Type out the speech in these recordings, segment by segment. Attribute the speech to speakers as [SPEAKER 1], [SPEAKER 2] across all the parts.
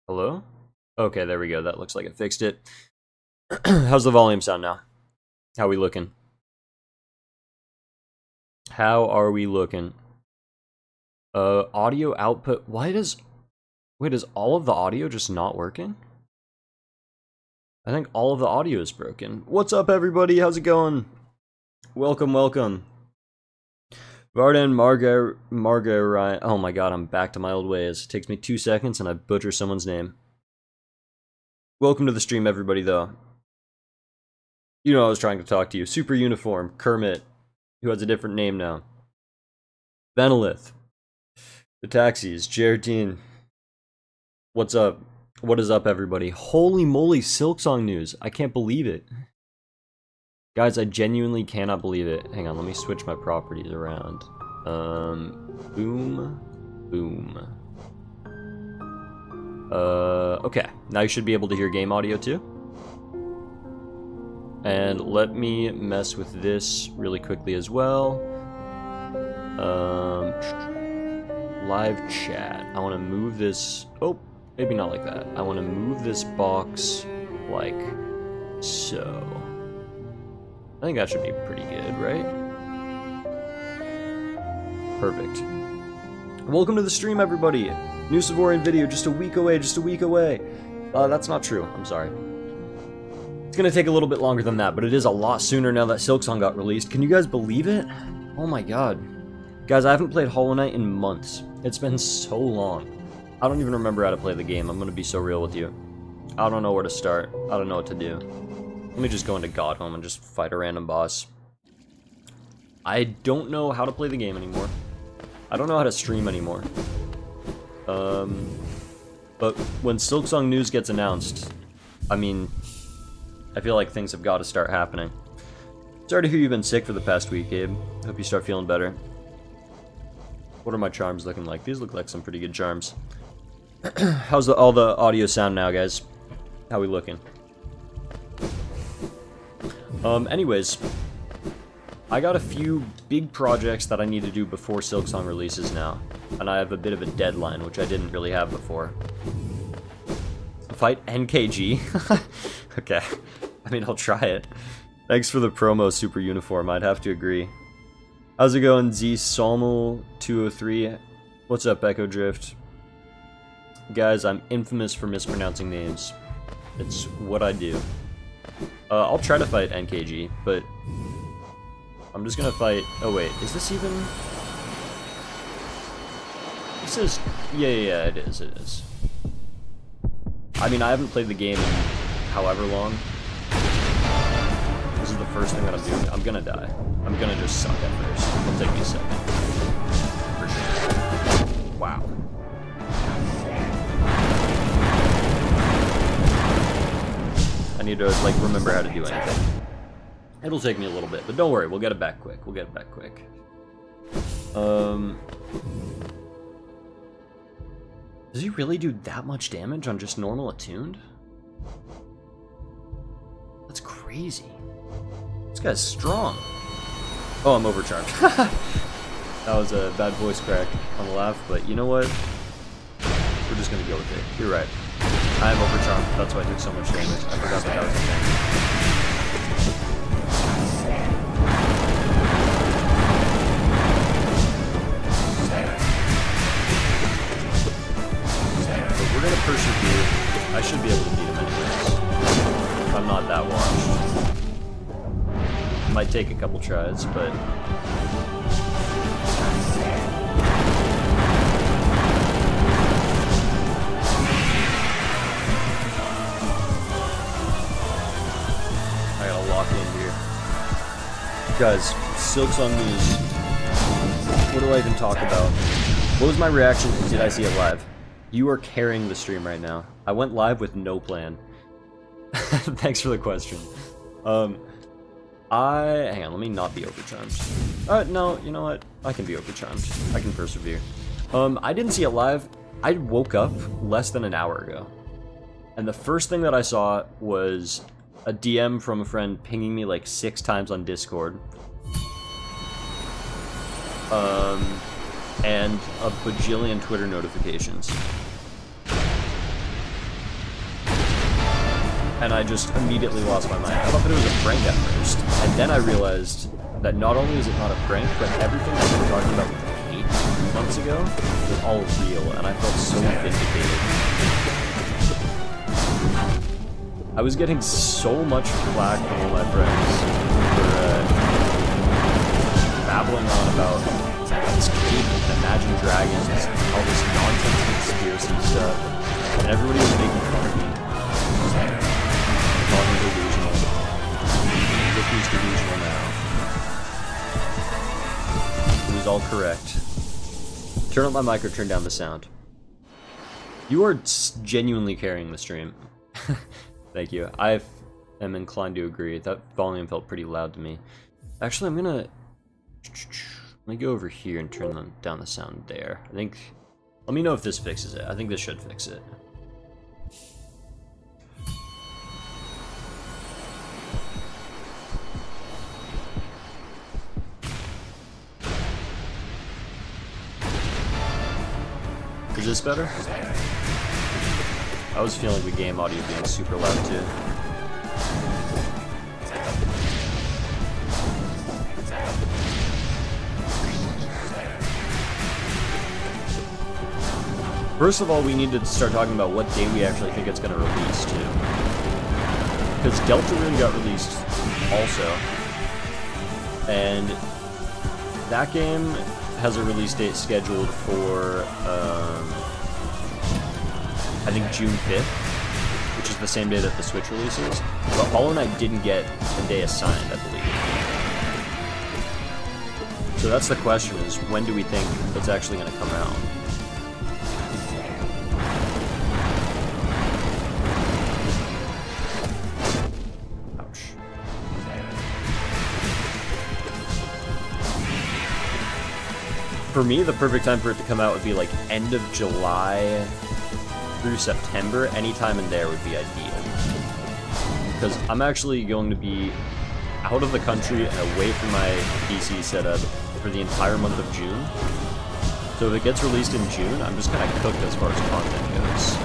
[SPEAKER 1] Hello? Okay, there we go. That looks like it fixed it. How's the volume sound now? How we looking? How are we looking? Audio output. Wait, is all of the audio just not working? I think all of the audio is broken. What's up, everybody? How's it going? Welcome, welcome. Vardan Ryan. Oh my god, I'm back to my old ways. It takes me 2 seconds and I butcher someone's name. Welcome to the stream, everybody, though. You know I was trying to talk to you. Super Uniform, Kermit, who has a different name now. Benelith. The Taxis, Geraldine. What's up? What is up, everybody? Holy moly, SILKSONG News. I can't believe it. Guys, I genuinely cannot believe it. Hang on, let me switch my properties around. Boom. Okay. Now you should be able to hear game audio too. And let me mess with this really quickly as well. Live chat. I want to move this. Oh, maybe not like that. I want to move this box like so. I think that should be pretty good, right? Perfect. Welcome to the stream, everybody. New Savorian video, just a week away, that's not true, I'm sorry. It's gonna take a little bit longer than that, but it is a lot sooner now that SILKSONG got released. Can you guys believe it? Oh my god. Guys, I haven't played Hollow Knight in months. It's been so long. I don't even remember how to play the game, I'm gonna be so real with you. I don't know where to start. I don't know what to do. Let me just go into Godhome and just fight a random boss. I don't know how to play the game anymore. I don't know how to stream anymore. But when SILKSONG News gets announced, I mean, I feel like things have got to start happening. Sorry to hear you've been sick for the past week, Gabe. Hope you start feeling better. What are my charms looking like? These look like some pretty good charms. How's all the audio sound now, guys? How we looking? Anyways, I got a few big projects that I need to do before SILKSONG releases now, and I have a bit of a deadline, which I didn't really have before. Fight NKG? Okay, I mean, I'll try it. Thanks for the promo, Super Uniform, I'd have to agree. How's it going, Z Salmel 203? What's up, Echo Drift? Guys, I'm infamous for mispronouncing names. It's what I do. I'll try to fight NKG, but I'm just gonna fight. Oh wait, is this even? This is. Yeah, it is. It is. I mean, I haven't played the game in however long. This is the first thing that I'm doing. I'm gonna die. I'm gonna just suck at first. It'll take me a second. For sure. Wow. I need to, like, remember how to do anything. It'll take me a little bit, but don't worry, we'll get it back quick. We'll get it back quick. Does he really do that much damage on just normal attuned? That's crazy. This guy's strong. Oh, I'm overcharged. That was a bad voice crack on the laugh, but you know what? We're just gonna go with it. You're right. I am overcharged. That's why I took so much damage. I forgot that was the thing. But we're gonna persevere. I should be able to beat him anyways. If I'm not that washed. It might take a couple tries, but lock in here. Guys, SILKSONG News. What do I even talk about? What was my reaction? Did I see it live? You are carrying the stream right now. I went live with no plan. Thanks for the question. Hang on, let me not be overcharmed. No, you know what? I can be overcharmed. I can persevere. I didn't see it live. I woke up less than an hour ago. And the first thing that I saw was a DM from a friend pinging me like 6 times on Discord. And a bajillion Twitter notifications. And I just immediately lost my mind. I thought that it was a prank at first. And then I realized that not only is it not a prank, but everything that we were talking about with Kate 2 months ago was all real, and I felt so vindicated. I was getting so much flack from all my friends for babbling on about this Kate and Imagine Dragons, all this nonsense conspiracy stuff, and everybody was making fun of me. Calling me delusional. Look who's delusional now. It was all correct. Turn up my mic or turn down the sound. You are genuinely carrying the stream. Thank you. I am inclined to agree. That volume felt pretty loud to me. Actually, let me go over here and turn down the sound there. I think... Let me know if this fixes it. I think this should fix it. Is this better? I was feeling the game audio being super loud too. First of all, we need to start talking about what day we actually think it's going to release too. Because Deltarune got released also. And that game has a release date scheduled for, I think June 5th, which is the same day that the Switch releases. But Hollow Knight didn't get a day assigned, I believe. So that's the question, is when do we think it's actually going to come out? Ouch. For me, the perfect time for it to come out would be like end of July through September. Any time in there would be ideal. Because I'm actually going to be out of the country and away from my PC setup for the entire month of June. So if it gets released in June, I'm just kind of cooked as far as content goes.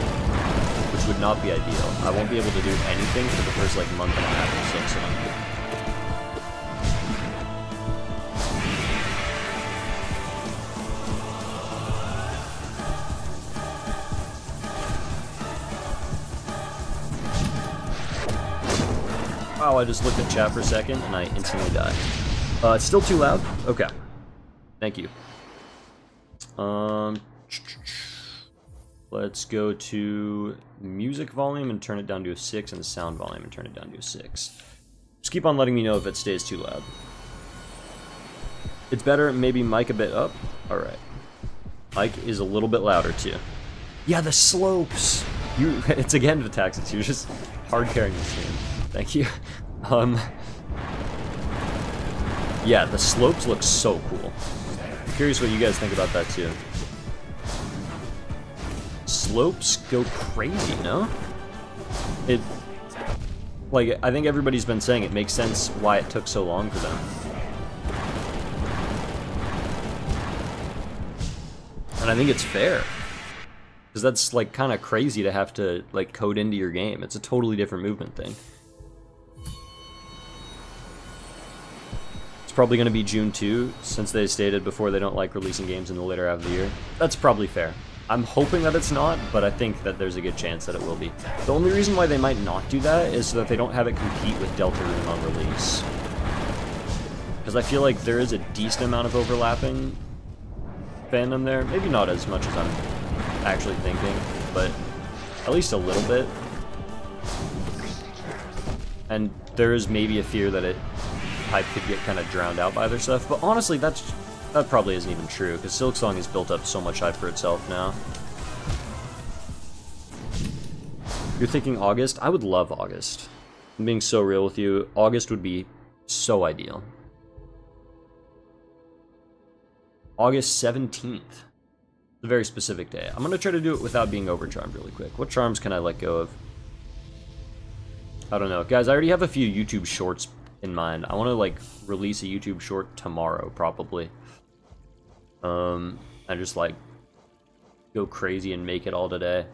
[SPEAKER 1] Which would not be ideal. I won't be able to do anything for the first like month and a half of SILKSONG. Wow, I just looked at chat for a second and I instantly died. It's still too loud? Okay. Thank you. Let's go to music volume and turn it down to a 6, and sound volume and turn it down to a 6. Just keep on letting me know if it stays too loud. It's better, maybe mic a bit up. Alright. Mic is a little bit louder too. Yeah, the slopes! It's again the taxes, you're just hard carrying the stream. Thank you. Yeah, the slopes look so cool. I'm curious what you guys think about that too. Slopes go crazy, no? Like, I think everybody's been saying it makes sense why it took so long for them. And I think it's fair. Because that's, like, kind of crazy to have to, like, code into your game. It's a totally different movement thing. Probably going to be June 2, since they stated before they don't like releasing games in the later half of the year. That's probably fair. I'm hoping that it's not, but I think that there's a good chance that it will be. The only reason why they might not do that is so that they don't have it compete with Deltarune on release. Because I feel like there is a decent amount of overlapping fandom there. Maybe not as much as I'm actually thinking, but at least a little bit. And there is maybe a fear that hype could get kind of drowned out by other stuff, but honestly, that probably isn't even true, because SILKSONG has built up so much hype for itself now. You're thinking August? I would love August. I'm being so real with you. August would be so ideal. August 17th. It's a very specific day. I'm going to try to do it without being overcharmed really quick. What charms can I let go of? I don't know. Guys, I already have a few YouTube shorts in mind. I want to like release a YouTube short tomorrow probably. I just like go crazy and make it all today.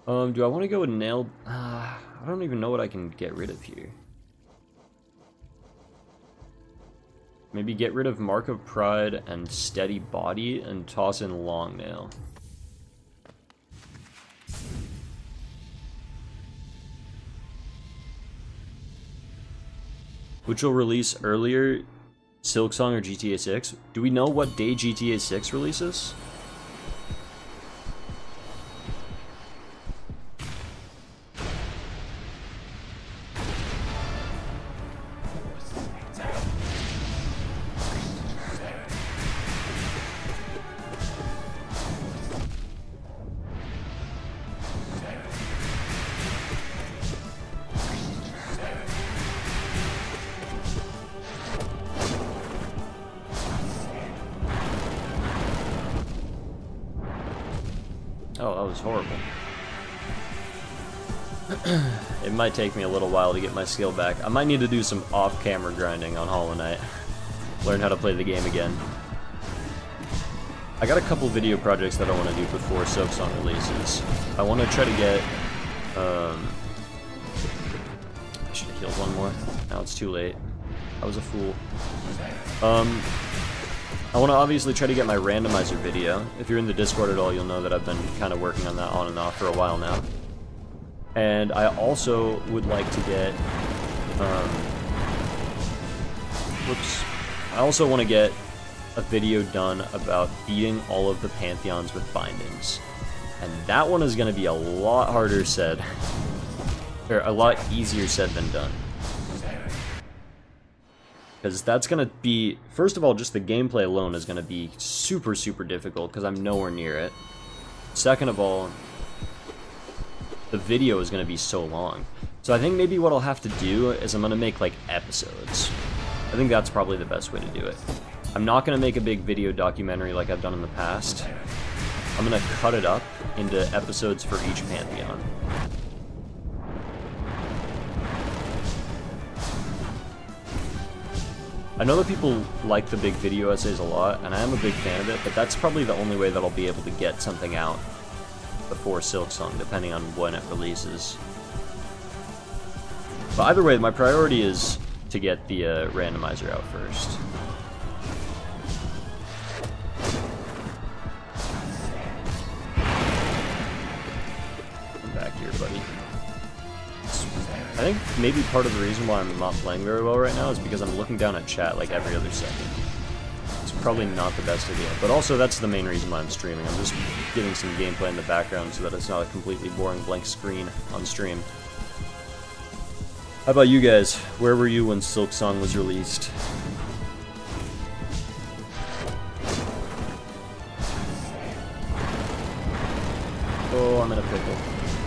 [SPEAKER 1] Do I want to go with nail? I don't even know what I can get rid of here. Maybe get rid of Mark of Pride and Steady Body and toss in Long Nail. Which will release earlier, SILKSONG or GTA 6? Do we know what day GTA 6 releases? Oh, that was horrible. It might take me a little while to get my skill back. I might need to do some off-camera grinding on Hollow Knight. Learn how to play the game again. I got a couple video projects that I want to do before SILKSONG releases. I want to try to get... I should have healed one more. Now it's too late. I was a fool. I want to obviously try to get my randomizer video. If you're in the Discord at all, you'll know that I've been kind of working on that on and off for a while now. And I also would like to get... I also want to get a video done about beating all of the pantheons with bindings. And that one is going to be a lot harder said. Or a lot easier said than done. Because that's going to be, first of all, just the gameplay alone is going to be super, super difficult because I'm nowhere near it. Second of all, the video is going to be so long. So I think maybe what I'll have to do is I'm going to make, like, episodes. I think that's probably the best way to do it. I'm not going to make a big video documentary like I've done in the past. I'm going to cut it up into episodes for each pantheon. I know that people like the big video essays a lot, and I am a big fan of it, but that's probably the only way that I'll be able to get something out before SILKSONG, depending on when it releases. But either way, my priority is to get the randomizer out first. Come back here, buddy. I think maybe part of the reason why I'm not playing very well right now is because I'm looking down at chat like every other second. It's probably not the best idea, but also that's the main reason why I'm streaming. I'm just getting some gameplay in the background so that it's not a completely boring blank screen on stream. How about you guys? Where were you when SILKSONG was released? Oh, I'm in a pickle.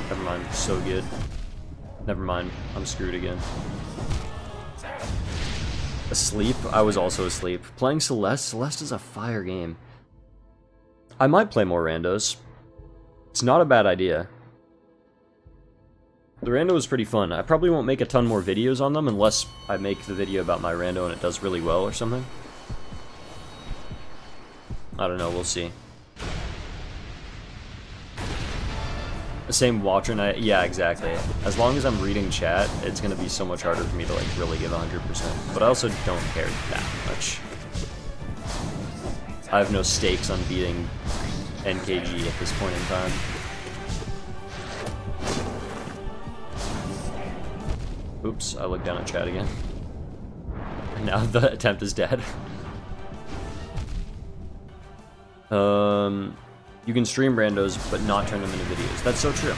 [SPEAKER 1] Never mind, so good. Never mind, I'm screwed again. Asleep? I was also asleep. Playing Celeste? Celeste is a fire game. I might play more randos. It's not a bad idea. The rando is pretty fun. I probably won't make a ton more videos on them unless I make the video about my rando and it does really well or something. I don't know, we'll see. The same watcher night, yeah, exactly. As long as I'm reading chat, it's gonna be so much harder for me to like really give 100%. But I also don't care that much. I have no stakes on beating NKG at this point in time. Oops, I looked down at chat again. And now the attempt is dead. You can stream randos, but not turn them into videos. That's so true.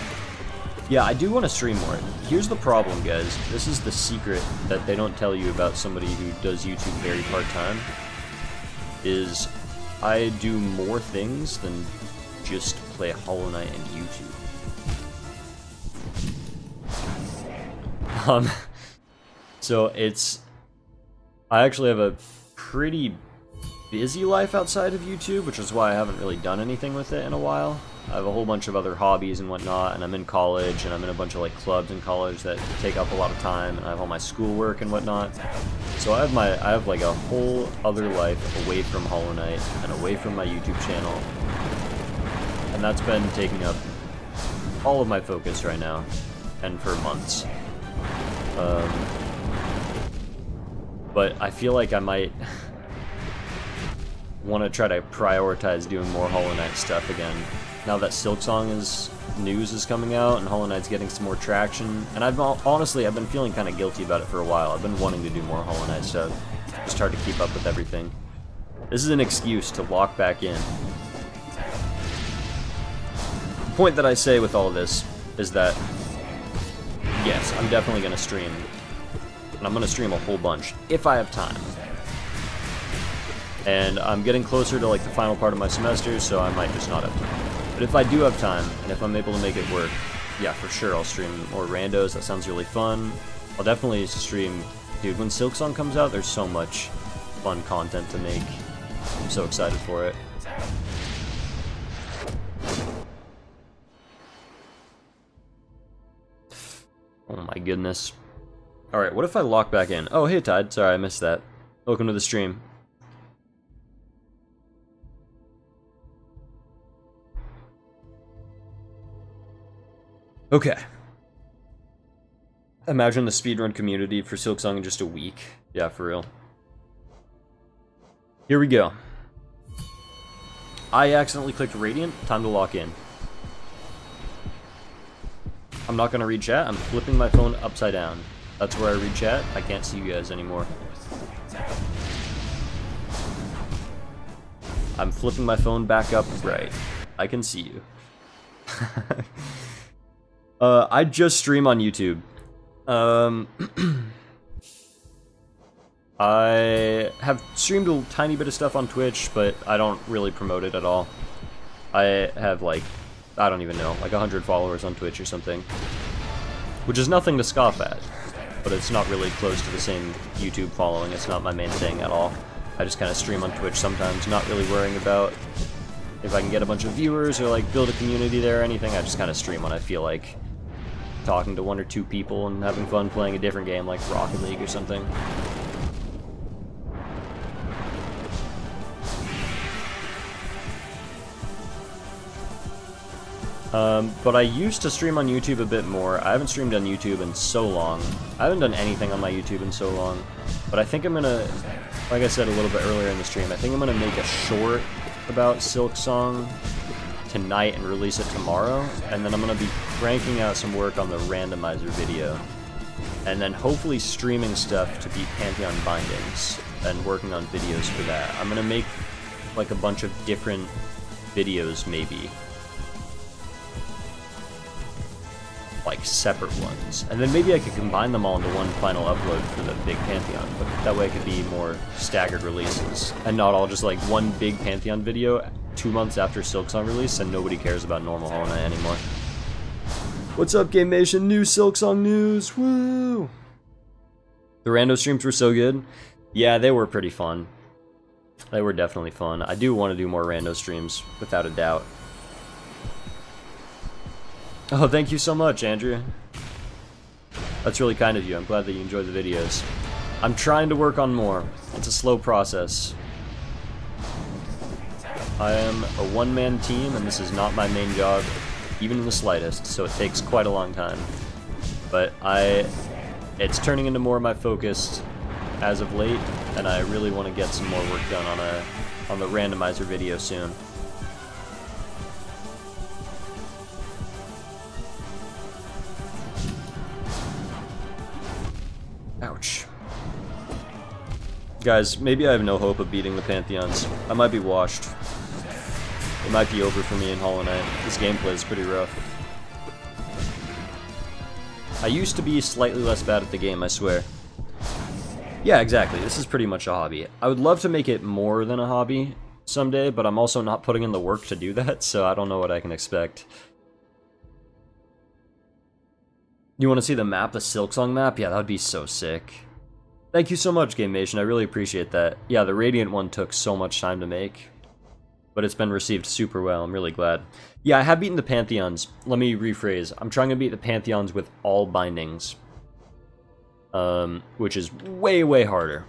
[SPEAKER 1] Yeah, I do want to stream more. Here's the problem, guys. This is the secret that they don't tell you about somebody who does YouTube very part-time. Is I do more things than just play Hollow Knight and YouTube. So it's... I actually have a pretty busy life outside of YouTube, which is why I haven't really done anything with it in a while. I have a whole bunch of other hobbies and whatnot, and I'm in college, and I'm in a bunch of like clubs in college that take up a lot of time, and I have all my schoolwork and whatnot. So I have like a whole other life away from Hollow Knight and away from my YouTube channel, and that's been taking up all of my focus right now, and for months. But I feel like I might want to try to prioritize doing more Hollow Knight stuff again. Now that SILKSONG News is coming out and Hollow Knight's getting some more traction, and honestly I've been feeling kind of guilty about it for a while. I've been wanting to do more Hollow Knight stuff, just hard to keep up with everything. This is an excuse to lock back in. The point that I say with all of this is that, yes, I'm definitely going to stream, and I'm going to stream a whole bunch, if I have time. And I'm getting closer to like the final part of my semester, so I might just not have time. But if I do have time, and if I'm able to make it work, yeah, for sure I'll stream more randos. That sounds really fun. I'll definitely stream, dude, when SILKSONG comes out, there's so much fun content to make. I'm so excited for it. Oh my goodness. Alright, what if I lock back in? Oh, hey Tide, sorry I missed that. Welcome to the stream. Okay. Imagine the speedrun community for SILKSONG in just a week. Yeah, for real. Here we go. I accidentally clicked Radiant. Time to lock in. I'm not gonna read chat. I'm flipping my phone upside down. That's where I read chat. I can't see you guys anymore. I'm flipping my phone back up right. I can see you. I just stream on YouTube. I have streamed a tiny bit of stuff on Twitch, but I don't really promote it at all. I have like, I don't even know, like 100 followers on Twitch or something. Which is nothing to scoff at, but it's not really close to the same YouTube following. It's not my main thing at all. I just kind of stream on Twitch sometimes, not really worrying about if I can get a bunch of viewers or like build a community there or anything. I just kind of stream when I feel like talking to 1 or 2 people and having fun playing a different game like Rocket League or something. But I used to stream on YouTube a bit more. I haven't streamed on YouTube in so long. I haven't done anything on my YouTube in so long. But I think I'm gonna, like I said a little bit earlier in the stream, I think I'm gonna make a short about SILKSONG tonight and release it tomorrow. And then I'm gonna be cranking out some work on the randomizer video. And then hopefully streaming stuff to beat Pantheon bindings and working on videos for that. I'm gonna make like a bunch of different videos maybe. Like separate ones, and then maybe I could combine them all into one final upload for the big Pantheon, but that way it could be more staggered releases, and not all just like one big Pantheon video 2 months after SILKSONG release, and nobody cares about normal Hollow Knight anymore. What's up, Game Nation? New SILKSONG news, woo! The rando streams were so good. Yeah, they were pretty fun. They were definitely fun. I do want to do more rando streams, without a doubt. Oh, thank you so much, Andrew. That's really kind of you. I'm glad that you enjoy the videos. I'm trying to work on more. It's a slow process. I am a one-man team, and this is not my main job, even in the slightest, so it takes quite a long time. But it's turning into more of my focus as of late, and I really want to get some more work done on the randomizer video soon. Ouch. Guys, maybe I have no hope of beating the Pantheons. I might be washed. It might be over for me in Hollow Knight. This gameplay is pretty rough. I used to be slightly less bad at the game, I swear. Yeah, exactly. This is pretty much a hobby. I would love to make it more than a hobby someday, but I'm also not putting in the work to do that, so I don't know what I can expect. You want to see the map, the SILKSONG map? Yeah, that would be so sick. Thank you so much, Game Nation. I really appreciate that. Yeah, the Radiant one took so much time to make, but it's been received super well. I'm really glad. Yeah, I have beaten the Pantheons. Let me rephrase. I'm trying to beat the Pantheons with all bindings, which is way, way harder.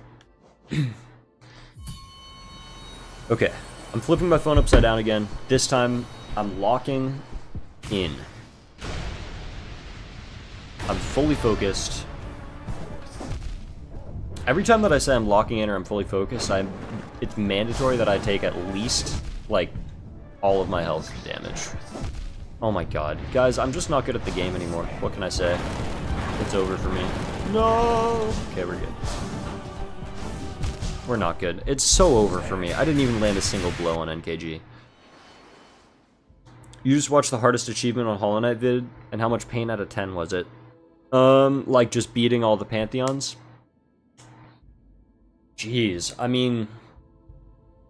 [SPEAKER 1] Okay, I'm flipping my phone upside down again. This time, I'm locking in. I'm fully focused. Every time that I say I'm locking in or I'm fully focused, it's mandatory that I take at least, like, all of my health damage. Oh my god. Guys, I'm just not good at the game anymore. What can I say? It's over for me. No! Okay, we're good. We're not good. It's so over for me. I didn't even land a single blow on NKG. You just watched the hardest achievement on Hollow Knight vid, and how much pain out of 10 was it? Like just beating all the pantheons? Jeez, I mean,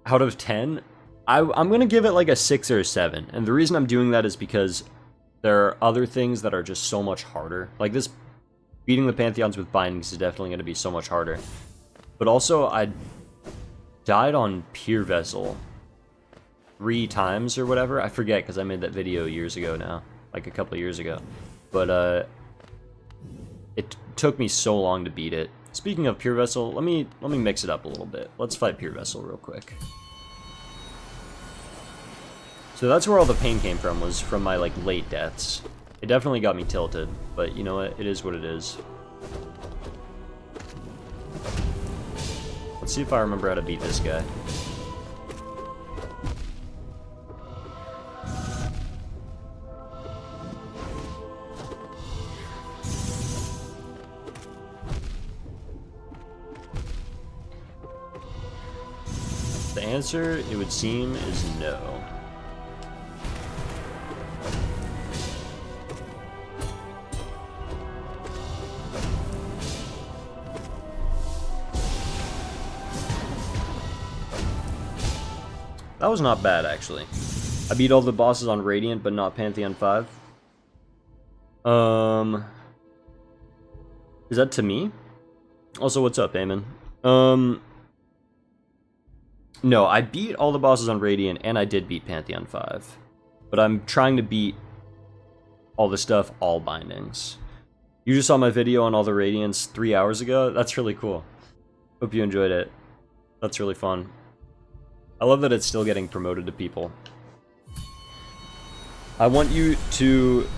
[SPEAKER 1] out of 10, I'm gonna give it like a 6 or a 7, and the reason I'm doing that is because there are other things that are just so much harder. Like this, beating the pantheons with bindings is definitely gonna be so much harder. But also, I died on Pier Vessel 3 times or whatever. I forget because I made that video years ago now, like a couple of years ago. But it took me so long to beat it. Speaking of Pure Vessel, let me mix it up a little bit. Let's fight Pure Vessel real quick. So that's where all the pain came from, was from my like late deaths. It definitely got me tilted, but you know what? It is what it is. Let's see if I remember how to beat this guy. The answer, it would seem, is no. That was not bad, actually. I beat all the bosses on Radiant, but not Pantheon 5. Is that to me? Also, what's up, Eamon? No, I beat all the bosses on Radiant, and I did beat Pantheon 5. But I'm trying to beat all the stuff, all bindings. You just saw my video on all the Radiants 3 hours ago? That's really cool. Hope you enjoyed it. That's really fun. I love that it's still getting promoted to people. I want you to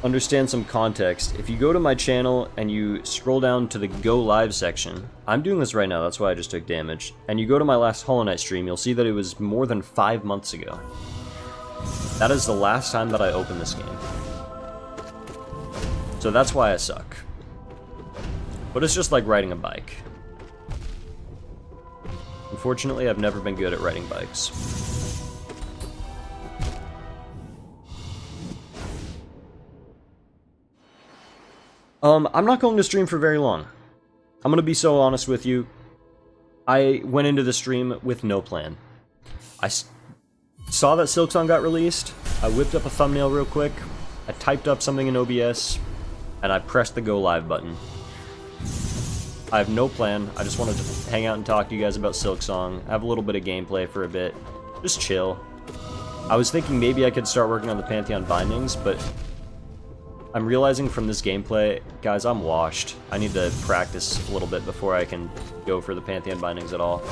[SPEAKER 1] understand some context. If you go to my channel and you scroll down to the Go Live section, I'm doing this right now, that's why I just took damage, and you go to my last Hollow Knight stream, you'll see that it was more than 5 months ago. That is the last time that I opened this game. So that's why I suck. But it's just like riding a bike. Unfortunately, I've never been good at riding bikes. I'm not going to stream for very long. I'm going to be so honest with you. I went into the stream with no plan. I saw that SILKSONG got released. I whipped up a thumbnail real quick. I typed up something in OBS. And I pressed the Go Live button. I have no plan. I just wanted to hang out and talk to you guys about SILKSONG, have a little bit of gameplay for a bit, just chill. I was thinking maybe I could start working on the Pantheon bindings, but I'm realizing from this gameplay, guys, I'm washed. I need to practice a little bit before I can go for the Pantheon bindings at all.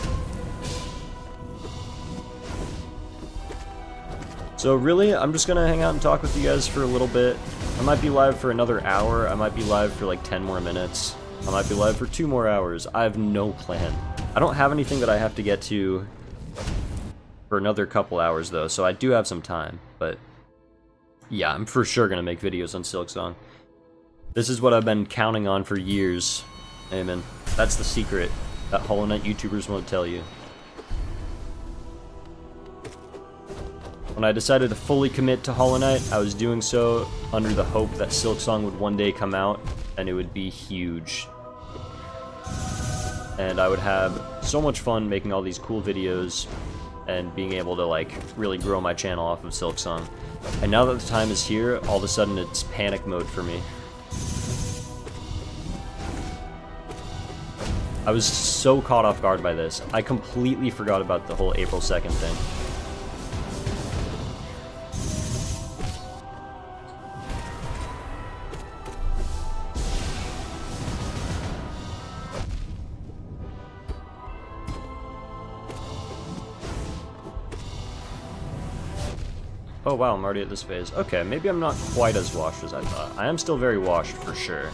[SPEAKER 1] So really, I'm just gonna hang out and talk with you guys for a little bit. I might be live for another hour, I might be live for like 10 more minutes. I might be live for 2 more hours. I have no plan. I don't have anything that I have to get to for another couple hours, though, so I do have some time. But yeah, I'm for sure going to make videos on SILKSONG. This is what I've been counting on for years. Amen. That's the secret that Hollow Knight YouTubers won't tell you. When I decided to fully commit to Hollow Knight, I was doing so under the hope that SILKSONG would one day come out, and it would be huge. And I would have so much fun making all these cool videos and being able to like really grow my channel off of SILKSONG. And now that the time is here, all of a sudden it's panic mode for me. I was so caught off guard by this. I completely forgot about the whole April 2nd thing. Oh wow, I'm already at this phase. Okay, maybe I'm not quite as washed as I thought. I am still very washed, for sure.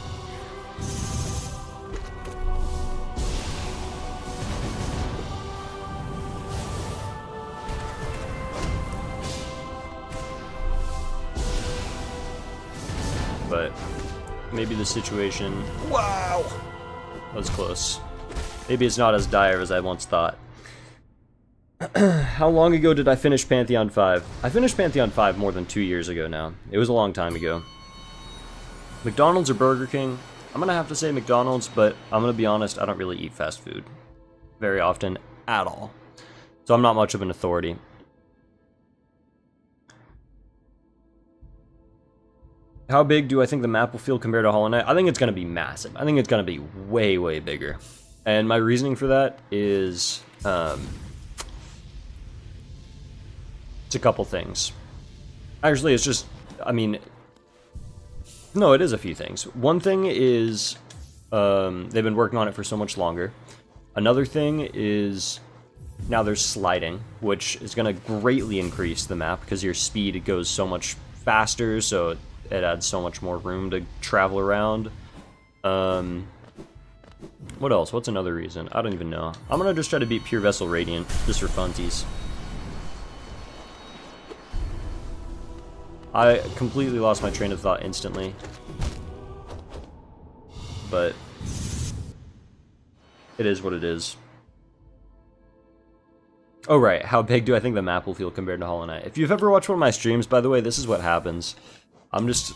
[SPEAKER 1] But maybe the situation... Wow! That was close. Maybe it's not as dire as I once thought. How long ago did I finish Pantheon 5? I finished Pantheon 5 more than 2 years ago now. It was a long time ago. McDonald's or Burger King? I'm gonna have to say McDonald's, but I'm gonna be honest, I don't really eat fast food very often at all. So I'm not much of an authority. How big do I think the map will feel compared to Hollow Knight? I think it's gonna be massive. I think it's gonna be way, way bigger. And my reasoning for that is... it's a couple things. Actually, it's just, I mean, no, it is a few things. One thing is, they've been working on it for so much longer. Another thing is, now there's sliding, which is going to greatly increase the map because your speed goes so much faster, so it adds so much more room to travel around. What else? What's another reason? I don't even know. I'm going to just try to beat Pure Vessel Radiant, just for funsies. I completely lost my train of thought instantly. But it is what it is. Oh right, how big do I think the map will feel compared to Hollow Knight? If you've ever watched one of my streams, by the way, this is what happens. I'm just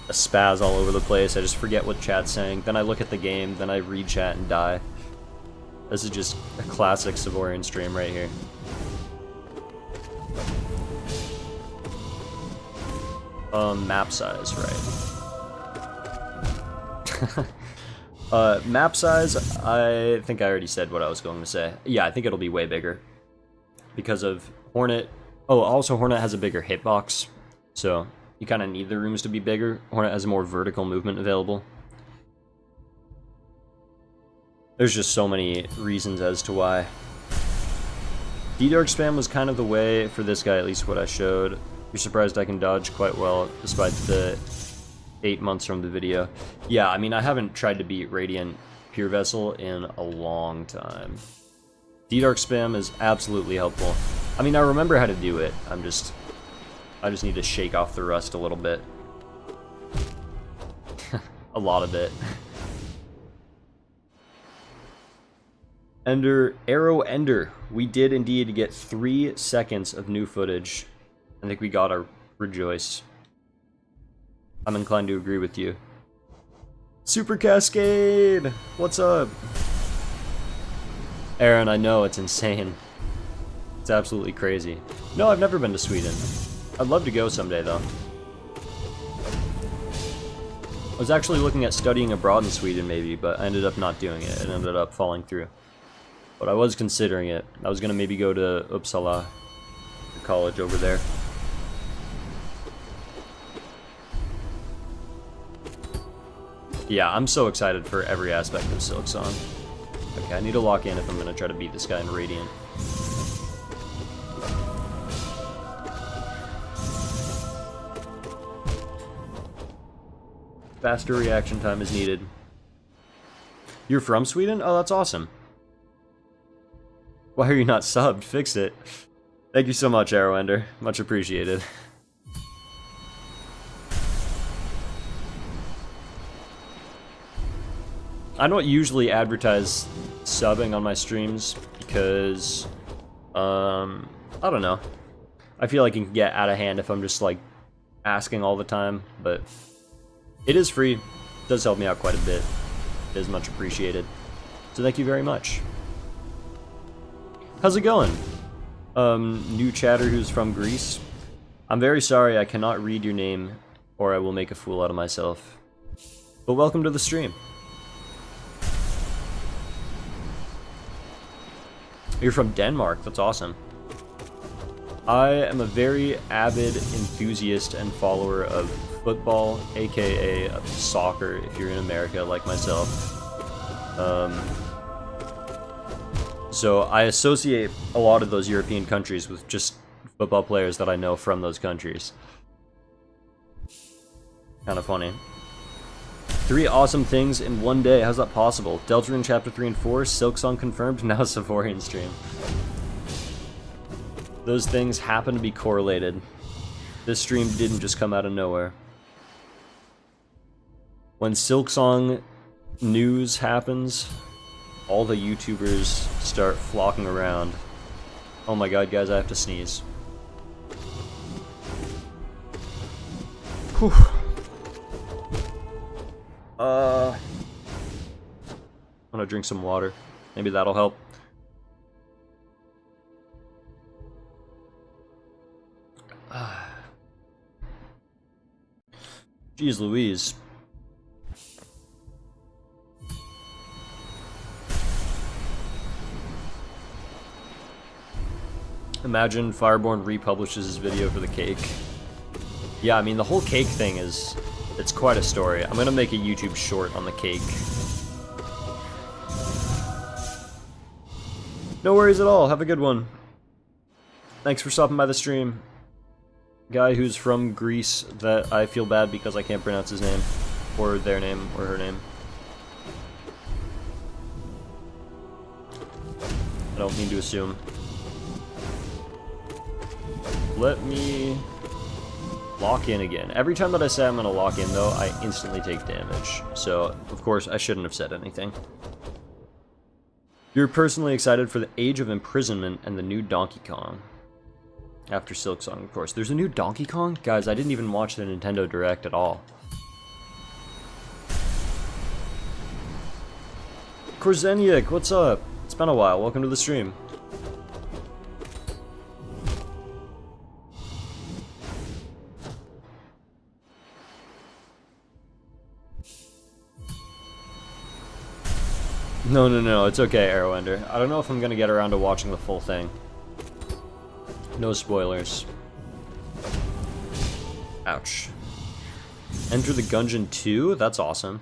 [SPEAKER 1] a spaz all over the place. I just forget what chat's saying. Then I look at the game, then I read chat and die. This is just a classic Savorian stream right here. Map size, right. Map size, I think I already said what I was going to say. Yeah, I think it'll be way bigger. Because of Hornet. Oh, also Hornet has a bigger hitbox. So, you kind of need the rooms to be bigger. Hornet has more vertical movement available. There's just so many reasons as to why. D-Dark spam was kind of the way for this guy, at least what I showed. You're surprised I can dodge quite well, despite the 8 months from the video. Yeah, I mean, I haven't tried to beat Radiant Pure Vessel in a long time. D-Dark spam is absolutely helpful. I mean, I remember how to do it. I just need to shake off the rust a little bit. A lot of it. Arrow Ender. We did indeed get 3 seconds of new footage. I think we gotta rejoice. I'm inclined to agree with you. Super Cascade! What's up? Aaron, I know, it's insane. It's absolutely crazy. No, I've never been to Sweden. I'd love to go someday, though. I was actually looking at studying abroad in Sweden, maybe, but I ended up not doing it. It ended up falling through. But I was considering it. I was gonna maybe go to Uppsala, college over there. Yeah, I'm so excited for every aspect of SILKSONG. Okay, I need to lock in if I'm gonna try to beat this guy in Radiant. Faster reaction time is needed. You're from Sweden? Oh, that's awesome. Why are you not subbed? Fix it. Thank you so much, Arrowender. Much appreciated. I don't usually advertise subbing on my streams because, I don't know. I feel like it can get out of hand if I'm just, like, asking all the time, but it is free. It does help me out quite a bit. It is much appreciated. So thank you very much. How's it going? New chatter who's from Greece. I'm very sorry I cannot read your name, or I will make a fool out of myself. But welcome to the stream. You're from Denmark, that's awesome. I am a very avid enthusiast and follower of football, aka soccer, if you're in America like myself. So I associate a lot of those European countries with just football players that I know from those countries. Kind of funny. 3 awesome things in one day. How's that possible? Deltarune Chapter 3 and 4, SILKSONG confirmed, now Savorian stream. Those things happen to be correlated. This stream didn't just come out of nowhere. When SILKSONG news happens, all the YouTubers start flocking around. Oh my god, guys, I have to sneeze. Whew. I'm gonna drink some water. Maybe that'll help. Jeez Louise. Imagine Fireborn republishes his video for the cake. Yeah, I mean, the whole cake thing is... it's quite a story. I'm gonna make a YouTube short on the cake. No worries at all. Have a good one. Thanks for stopping by the stream. Guy who's from Greece that I feel bad because I can't pronounce his name. Or their name, or her name. I don't mean to assume. Let me lock in again. Every time that I say I'm gonna lock in, though, I instantly take damage. So, of course, I shouldn't have said anything. You're personally excited for the Age of Imprisonment and the new Donkey Kong. After SILKSONG, of course. There's a new Donkey Kong? Guys, I didn't even watch the Nintendo Direct at all. Korzeniak, what's up? It's been a while. Welcome to the stream. No, it's okay, Arrowender. I don't know if I'm gonna get around to watching the full thing. No spoilers. Ouch. Enter the Gungeon 2? That's awesome.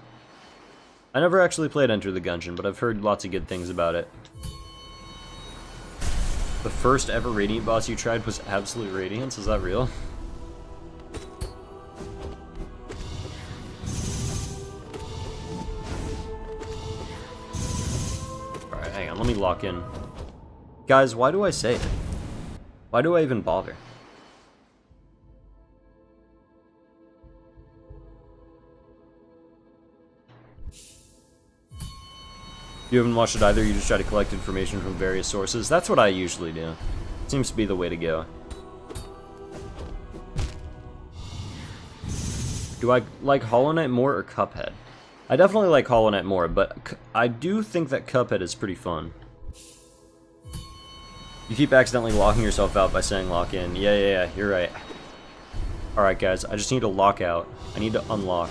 [SPEAKER 1] I never actually played Enter the Gungeon, but I've heard lots of good things about it. The first ever Radiant boss you tried was Absolute Radiance? Is that real? Alright, hang on, let me lock in. Guys, why do I say it? Why do I even bother? You haven't watched it either, you just try to collect information from various sources? That's what I usually do. Seems to be the way to go. Do I like Hollow Knight more or Cuphead? I definitely like Hollow Knight more, but I do think that Cuphead is pretty fun. You keep accidentally locking yourself out by saying lock in. Yeah, you're right. Alright guys, I just need to lock out. I need to unlock.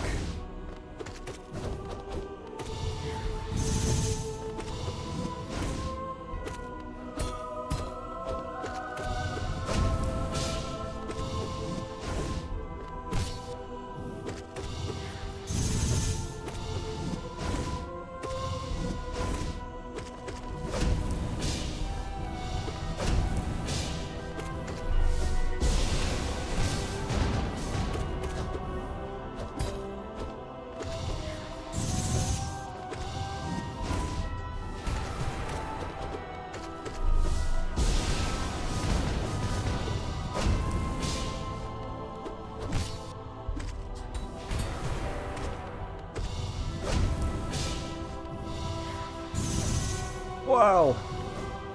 [SPEAKER 1] Wow!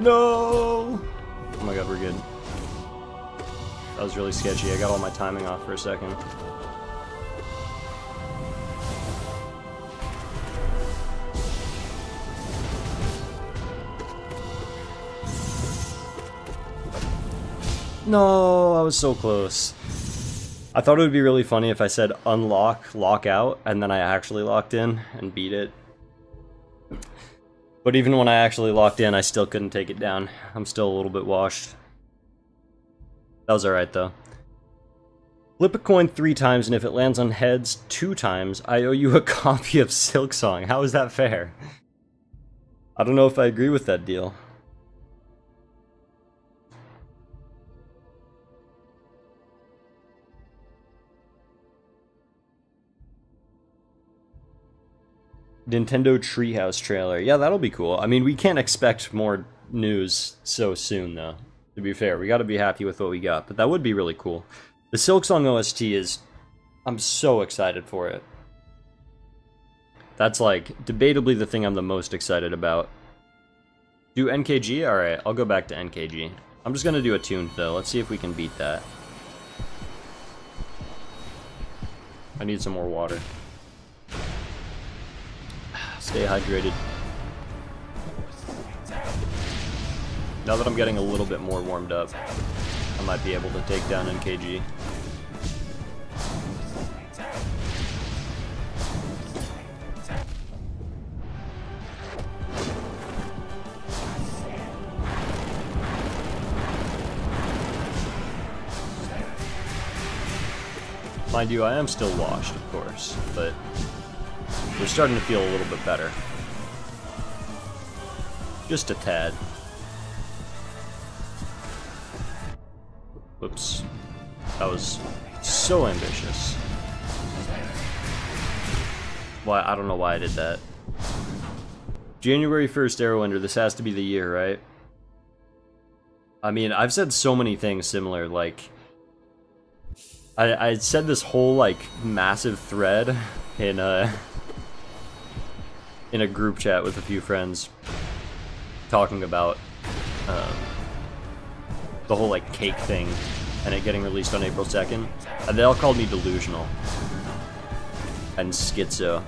[SPEAKER 1] No! Oh my god, we're good. That was really sketchy. I got all my timing off for a second. No, I was so close. I thought it would be really funny if I said unlock, lock out, and then I actually locked in and beat it. But even when I actually locked in, I still couldn't take it down. I'm still a little bit washed. That was alright, though. Flip a coin 3 times, and if it lands on heads 2 times, I owe you a copy of SILKSONG. How is that fair? I don't know if I agree with that deal. Nintendo Treehouse trailer. Yeah, that'll be cool. I mean, we can't expect more news so soon, though. To be fair, we gotta be happy with what we got, but that would be really cool. The SILKSONG OST is... I'm so excited for it. That's, like, debatably the thing I'm the most excited about. Do NKG? Alright, I'll go back to NKG. I'm just gonna do a tuned, though. Let's see if we can beat that. I need some more water. Stay hydrated. Now that I'm getting a little bit more warmed up, I might be able to take down NKG. Mind you, I am still washed, of course, but we're starting to feel a little bit better. Just a tad. Whoops. That was so ambitious. Why? I don't know why I did that. January 1st, Arrowender. This has to be the year, right? I mean, I've said so many things similar, like... I said this whole, like, massive thread in a group chat with a few friends talking about the whole, like, cake thing and it getting released on April 2nd. And they all called me delusional and schizo.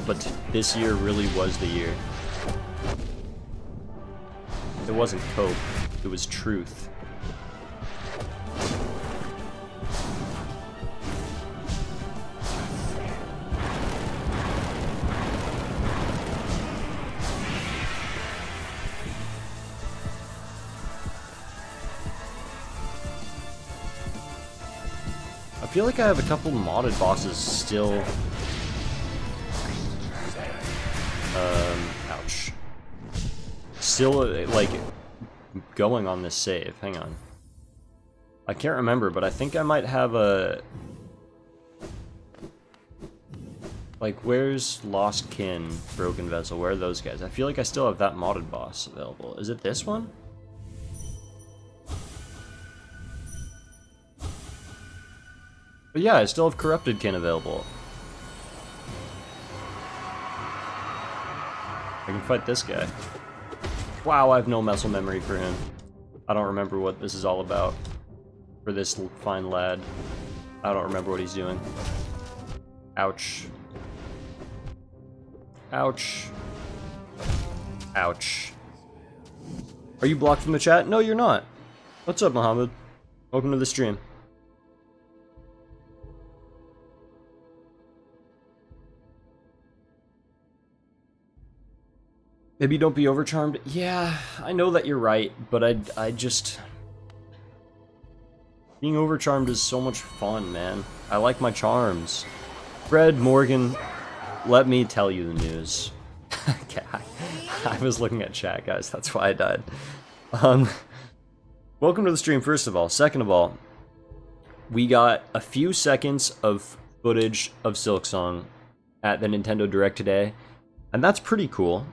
[SPEAKER 1] But this year really was the year. It wasn't cope, it was truth. I feel like I have a couple modded bosses still. Ouch. Still, like, going on this save. Hang on. I can't remember, but I think I might have a... Like, where's Lost Kin, Broken Vessel? Where are those guys? I feel like I still have that modded boss available. Is it this one? But yeah, I still have Corrupted Kin available. I can fight this guy. Wow, I have no muscle memory for him. I don't remember what this is all about. For this fine lad. I don't remember what he's doing. Ouch. Ouch. Ouch. Are you blocked from the chat? No, you're not. What's up, Mohammed? Welcome to the stream. Maybe don't be overcharmed. Yeah, I know that you're right, but I just... Being overcharmed is so much fun, man. I like my charms. Fred, Morgan, let me tell you the news. I was looking at chat, guys. That's why I died. Welcome to the stream, first of all. Second of all, we got a few seconds of footage of SILKSONG at the Nintendo Direct today, and that's pretty cool.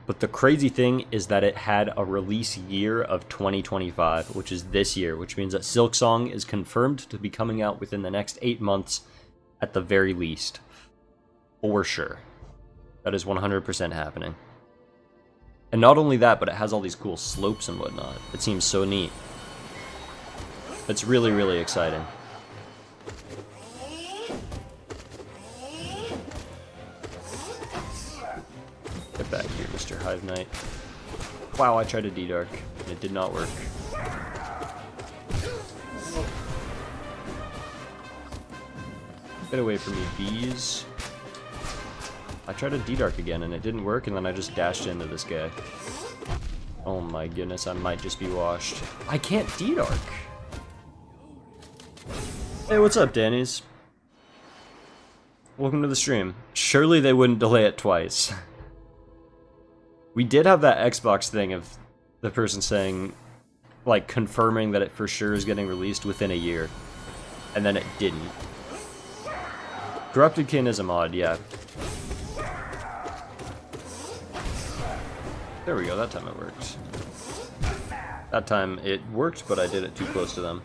[SPEAKER 1] But the crazy thing is that it had a release year of 2025, which is this year, which means that SILKSONG is confirmed to be coming out within the next 8 months at the very least. For sure. That is 100% happening. And not only that, but it has all these cool slopes and whatnot. It seems so neat. It's really, really exciting. Get back here, Mr. Hive Knight. Wow, I tried to D-Dark, and it did not work. Get away from me, bees. I tried to D-Dark again, and it didn't work, and then I just dashed into this guy. Oh my goodness, I might just be washed. I can't D-Dark! Hey, what's up, Danny's? Welcome to the stream. Surely they wouldn't delay it twice. We did have that Xbox thing of the person saying, like, confirming that it for sure is getting released within a year. and then it didn't. Corrupted Kin is a mod, yeah. There we go, that time it worked. That time it worked, but I did it too close to them.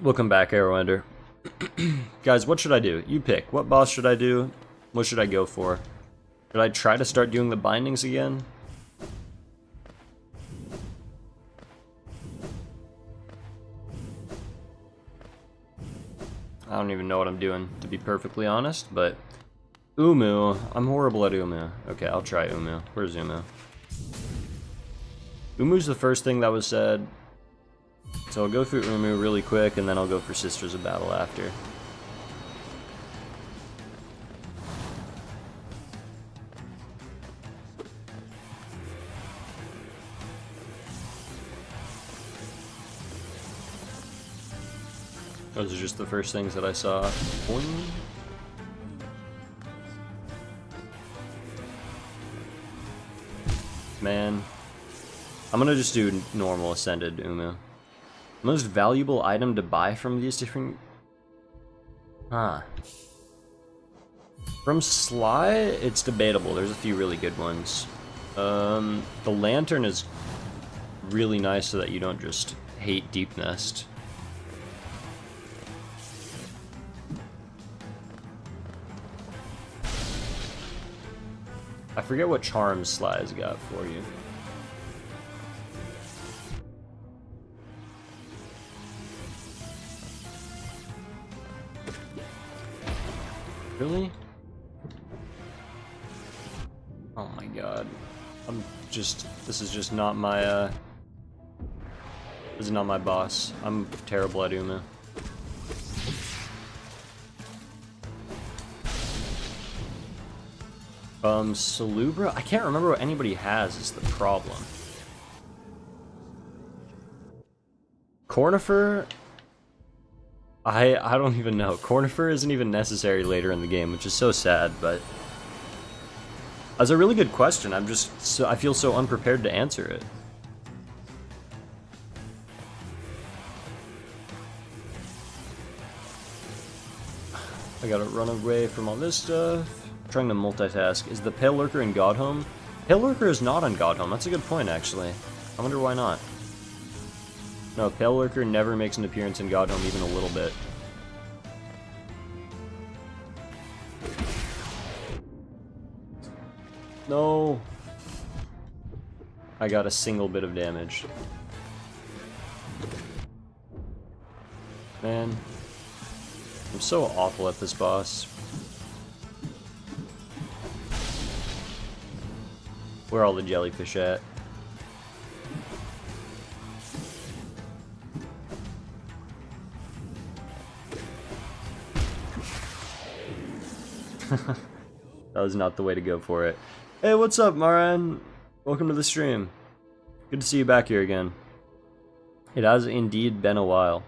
[SPEAKER 1] Welcome back, Arrowender. Guys, what should I do? You pick. What boss should I do? What should I go for? Should I try to start doing the bindings again? I don't even know what I'm doing, to be perfectly honest, but... Uumuu. I'm horrible at Uumuu. Okay, I'll try Uumuu. Where's Uumuu? Uumuu's the first thing that was said. So I'll go through Uumuu really quick, and then I'll go for Sisters of Battle after. Those are just the first things that I saw. Boing. Man. I'm gonna just do normal Ascended Uumuu. Most valuable item to buy from these different... Huh. From Sly, it's debatable. There's a few really good ones. The Lantern is really nice so that you don't just hate Deep Nest. I forget what charms Sly's got for you. Really? Oh my god. This is just not my, this is not my boss. I'm terrible at Uumuu. Salubra? I can't remember what anybody has is the problem. Cornifer? I don't even know. Cornifer isn't even necessary later in the game, which is so sad, but... That's a really good question. I feel so unprepared to answer it. I gotta run away from all this stuff. I'm trying to multitask. Is the Pale Lurker in Godhome? Pale Lurker is not on Godhome. That's a good point, actually. I wonder why not. No, Pale Lurker never makes an appearance in Godhome even a little bit. No! I got a single bit of damage. Man. I'm so awful at this boss. Where are all the jellyfish at? That was not the way to go for it. Hey, what's up, Maran? Welcome to the stream. Good to see you back here again. It has indeed been a while.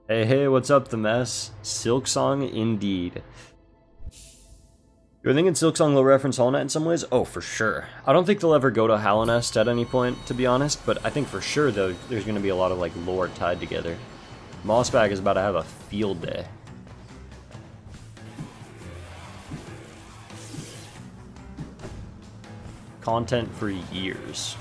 [SPEAKER 1] Hey, what's up, the mess? SILKSONG indeed. You're thinking SILKSONG will reference Hollow Knight in some ways? Oh, for sure. I don't think they'll ever go to Hallownest at any point, to be honest, but I think for sure, though, there's going to be a lot of, like, lore tied together. Mossbag is about to have a field day. Content for years.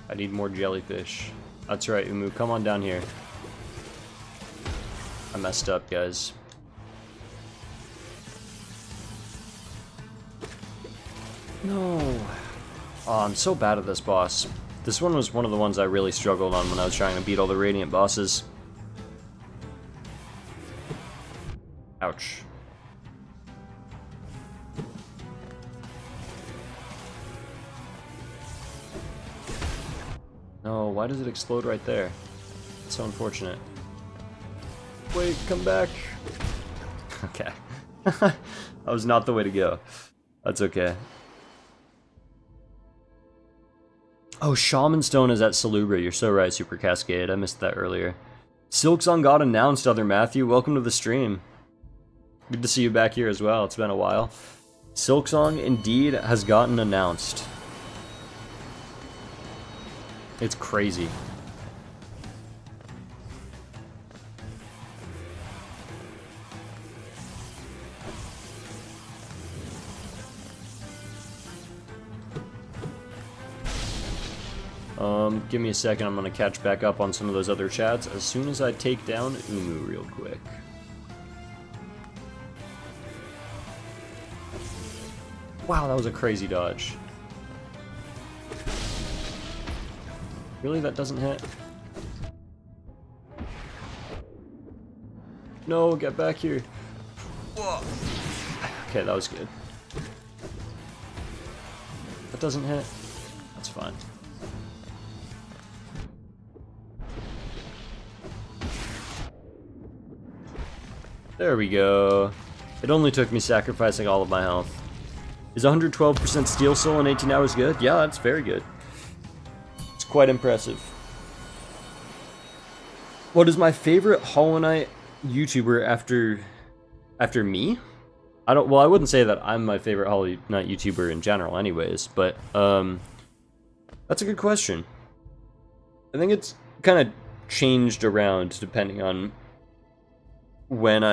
[SPEAKER 1] I need more jellyfish. That's right, Uumuu, come on down here. I messed up, guys. No. Oh, I'm so bad at this boss. This one was one of the ones I really struggled on when I was trying to beat all the Radiant bosses. Ouch. No, why does it explode right there? So unfortunate. Wait, come back. Okay. That was not the way to go. That's okay. Oh, Shaman Stone is at Salubra. You're so right, Super Cascade. I missed that earlier. SILKSONG got announced, Other Matthew. Welcome to the stream. Good to see you back here as well. It's been a while. SILKSONG indeed has gotten announced. It's crazy. Give me a second, I'm gonna catch back up on some of those other chats as soon as I take down Uumuu real quick. Wow, that was a crazy dodge. Really, that doesn't hit? No, get back here. Whoa. Okay, that was good. That doesn't hit? That's fine. There we go. It only took me sacrificing all of my health. Is 112% Steel Soul in 18 hours good? Yeah, that's very good. It's quite impressive. What is my favorite Hollow Knight YouTuber after me? Well, I wouldn't say that I'm my favorite Hollow Knight YouTuber in general anyways, but that's a good question. I think it's kind of changed around depending on when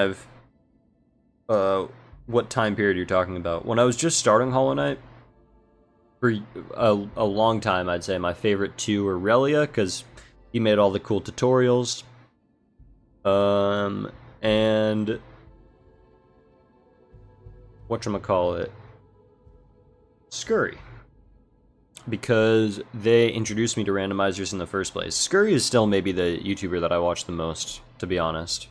[SPEAKER 1] what time period you're talking about. When I was just starting Hollow Knight, for a long time, I'd say my favorite two were Relia, because he made all the cool tutorials, and whatchamacallit, Scurry, because they introduced me to randomizers in the first place. Scurry is still maybe the YouTuber that I watch the most, to be honest.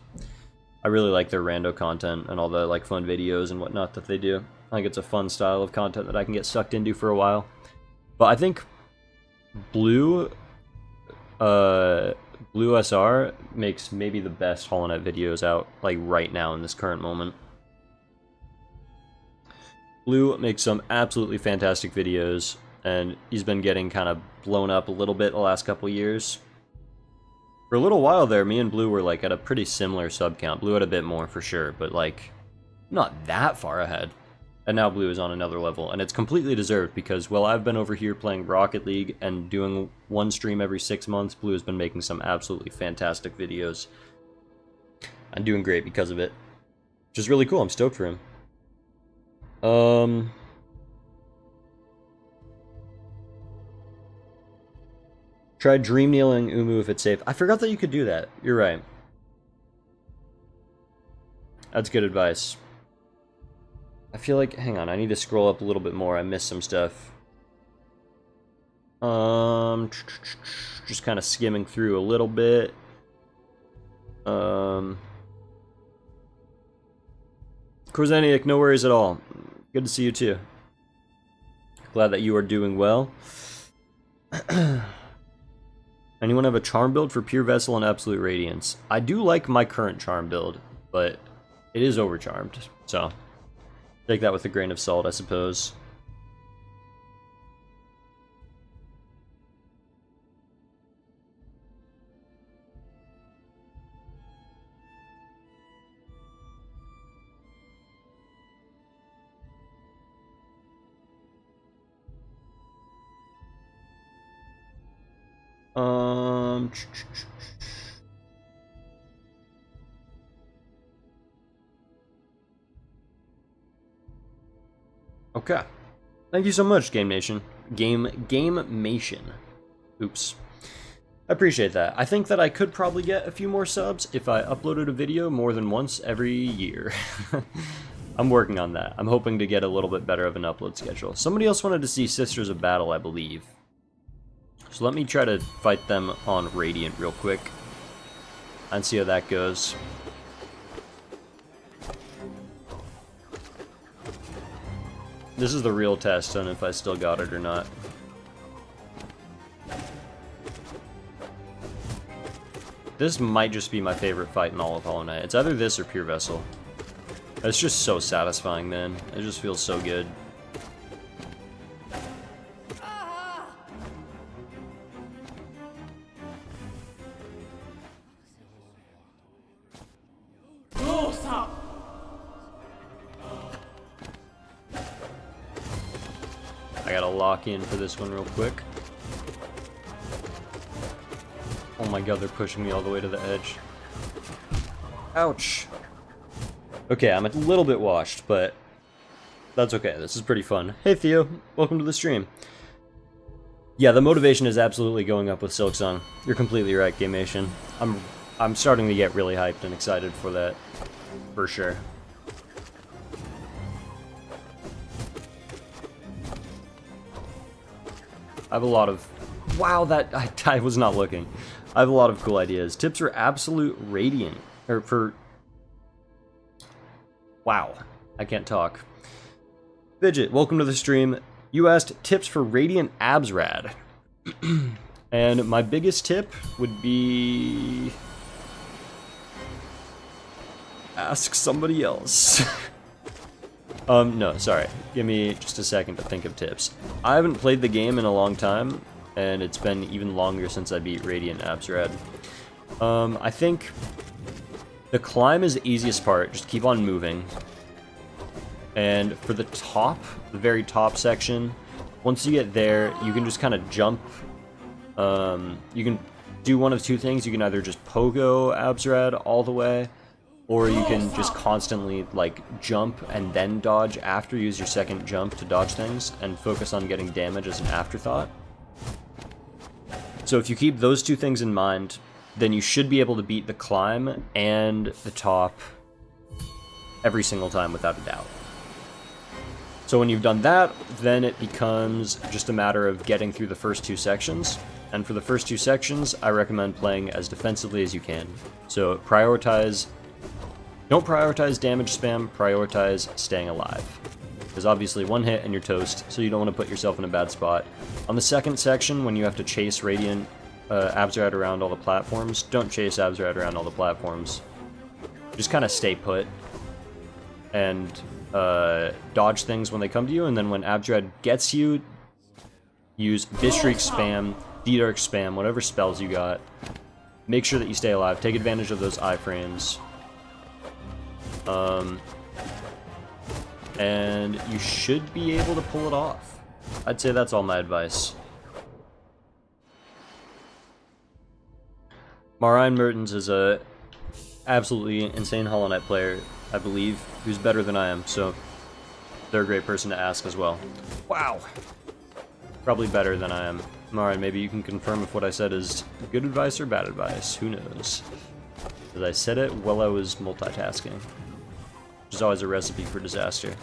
[SPEAKER 1] I really like their rando content and all the like fun videos and whatnot that they do. I think it's a fun style of content that I can get sucked into for a while. But I think Blue SR makes maybe the best Hollow Knight videos out like right now in this current moment. Blue makes some absolutely fantastic videos, and he's been getting kind of blown up a little bit the last couple years. For a little while there, me and Blue were like at a pretty similar sub count. Blue had a bit more for sure, but like not that far ahead. And now Blue is on another level, and it's completely deserved because while I've been over here playing Rocket League and doing one stream every 6 months, Blue has been making some absolutely fantastic videos. I'm doing great because of it, which is really cool. I'm stoked for him. Try dream kneeling Uumuu if it's safe. I forgot that you could do that. You're right. That's good advice. I feel like, hang on, I need to scroll up a little bit more. I missed some stuff. Just kind of skimming through a little bit. Korzeniak, no worries at all. Good to see you too. Glad that you are doing well. Anyone have a charm build for Pure Vessel and Absolute Radiance? I do like my current charm build, but it is overcharmed, so take that with a grain of salt, I suppose. Okay. Thank you so much, Game Nation. Game-Mation. Oops. I appreciate that. I think that I could probably get a few more subs if I uploaded a video more than once every year. I'm working on that. I'm hoping to get a little bit better of an upload schedule. Somebody else wanted to see Sisters of Battle, I believe. So let me try to fight them on Radiant real quick and see how that goes. This is the real test on if I still got it or not. This might just be my favorite fight in all of Hollow Knight. It's either this or Pure Vessel. It's just so satisfying, man. It just feels so good. I gotta lock in for this one real quick. Oh my god, they're pushing me all the way to the edge. Ouch. Okay, I'm a little bit washed, but that's okay. This is pretty fun. Hey Theo, welcome to the stream. Yeah, the motivation is absolutely going up with SILKSONG. You're completely right, Gamation. I'm starting to get really hyped and excited for that, for sure. I have a lot of... Wow, that... I was not looking. I have a lot of cool ideas. Tips for absolute radiant. Or for... Wow. I can't talk. Fidget, welcome to the stream. You asked tips for radiant abs rad. And my biggest tip would be... Ask somebody else. No, sorry. Give me just a second to think of tips. I haven't played the game in a long time, and it's been even longer since I beat Radiant Absrad. I think the climb is the easiest part. Just keep on moving. And for the top, the very top section, once you get there, you can just kind of jump. You can do one of two things. You can either just pogo Absrad all the way, or you can just constantly, like, jump and then dodge after. Use your second jump to dodge things, and focus on getting damage as an afterthought. So if you keep those two things in mind, then you should be able to beat the climb and the top every single time without a doubt. So when you've done that, then it becomes just a matter of getting through the first two sections. And for the first two sections, I recommend playing as defensively as you can. So prioritize... Don't prioritize damage spam, prioritize staying alive. Because obviously one hit and you're toast, so you don't want to put yourself in a bad spot. On the second section, when you have to chase Radiant Absrad around all the platforms, don't chase Absrad around all the platforms. Just kind of stay put. And dodge things when they come to you, and then when Absrad gets you, use Bishriek spam, D-Dark spam, whatever spells you got. Make sure that you stay alive. Take advantage of those iframes. And you should be able to pull it off. I'd say that's all my advice. Marion Mertens is a absolutely insane Hollow Knight player, I believe, who's better than I am, so they're a great person to ask as well. Wow! Probably better than I am. Marion, maybe you can confirm if what I said is good advice or bad advice. Who knows? Because I said it while I was multitasking. Which is always a recipe for disaster.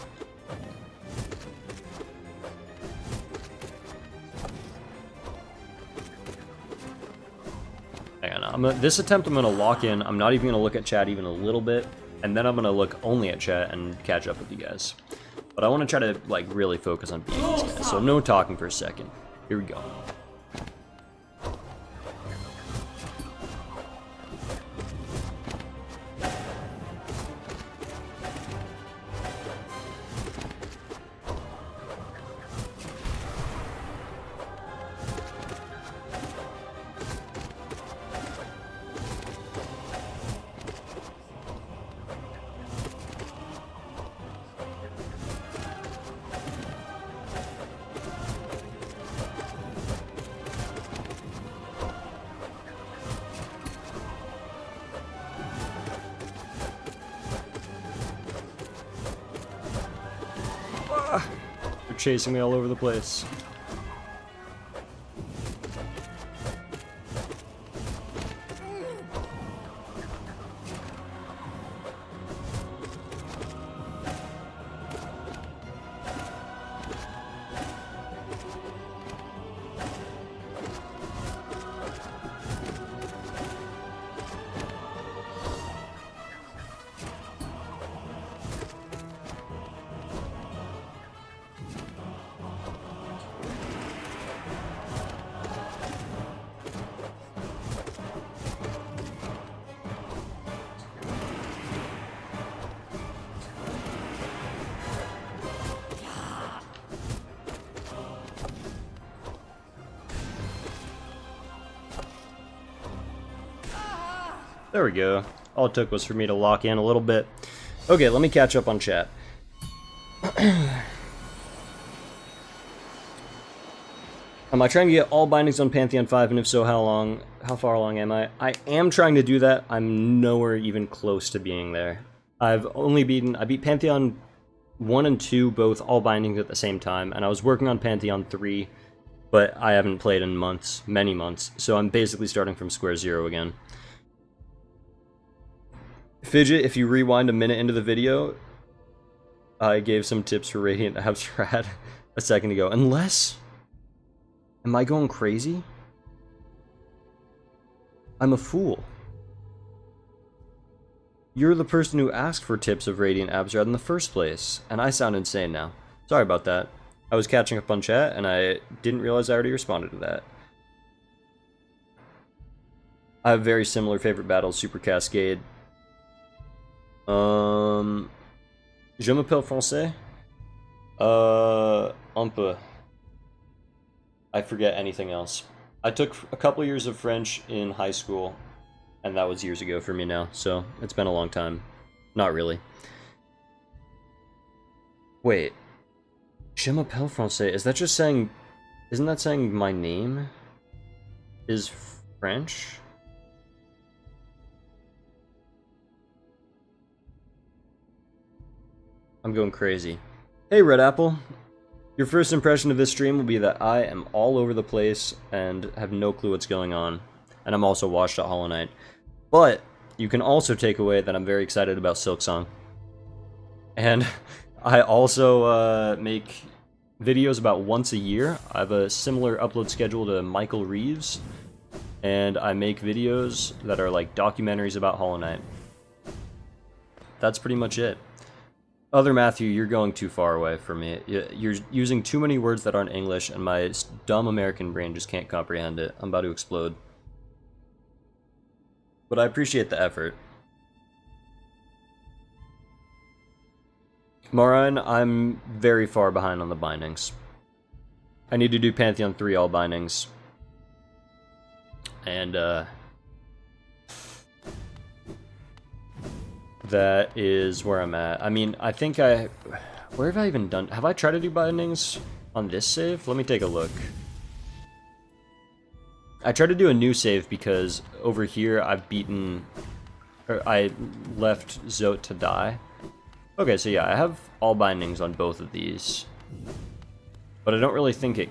[SPEAKER 1] Hang on, this attempt I'm going to lock in. I'm not even going to look at chat even a little bit. And then I'm going to look only at chat and catch up with you guys. But I want to try to, like, really focus on beating these guys. So no talking for a second. Here we go. They're chasing me all over the place. There we go. All it took was for me to lock in a little bit. Okay, let me catch up on chat. Am I trying to get all bindings on Pantheon 5, and if so, how far along am I? I am trying to do that. I'm nowhere even close to being there. I beat Pantheon 1 and 2, both all bindings at the same time, and I was working on Pantheon 3, but I haven't played in months, many months, so I'm basically starting from square zero again. Fidget, if you rewind a minute into the video, I gave some tips for Radiant Abstract a second ago. Unless... Am I going crazy? I'm a fool. You're the person who asked for tips of Radiant Abstract in the first place, and I sound insane now. Sorry about that. I was catching up on chat, and I didn't realize I already responded to that. I have very similar favorite battles, Super Cascade. Je m'appelle français. Un peu. I forget anything else. I took a couple years of French in high school, and that was years ago for me now, so it's been a long time. Not really. Wait. Je m'appelle français. Is that just saying... Isn't that saying my name is French? I'm going crazy. Hey, Red Apple. Your first impression of this stream will be that I am all over the place and have no clue what's going on. And I'm also washed at Hollow Knight. But you can also take away that I'm very excited about SILKSONG. And I also make videos about once a year. I have a similar upload schedule to Michael Reeves. And I make videos that are like documentaries about Hollow Knight. That's pretty much it. Other Matthew, you're going too far away from me. You're using too many words that aren't English, and my dumb American brain just can't comprehend it. I'm about to explode. But I appreciate the effort. Moran, I'm very far behind on the bindings. I need to do Pantheon 3 all bindings. And, that is where I'm at. I mean, I think where have I even done... Have I tried to do bindings on this save? Let me take a look. I tried to do a new save because over here I've beaten... Or I left Zote to die. Okay, so yeah, I have all bindings on both of these. But I don't really think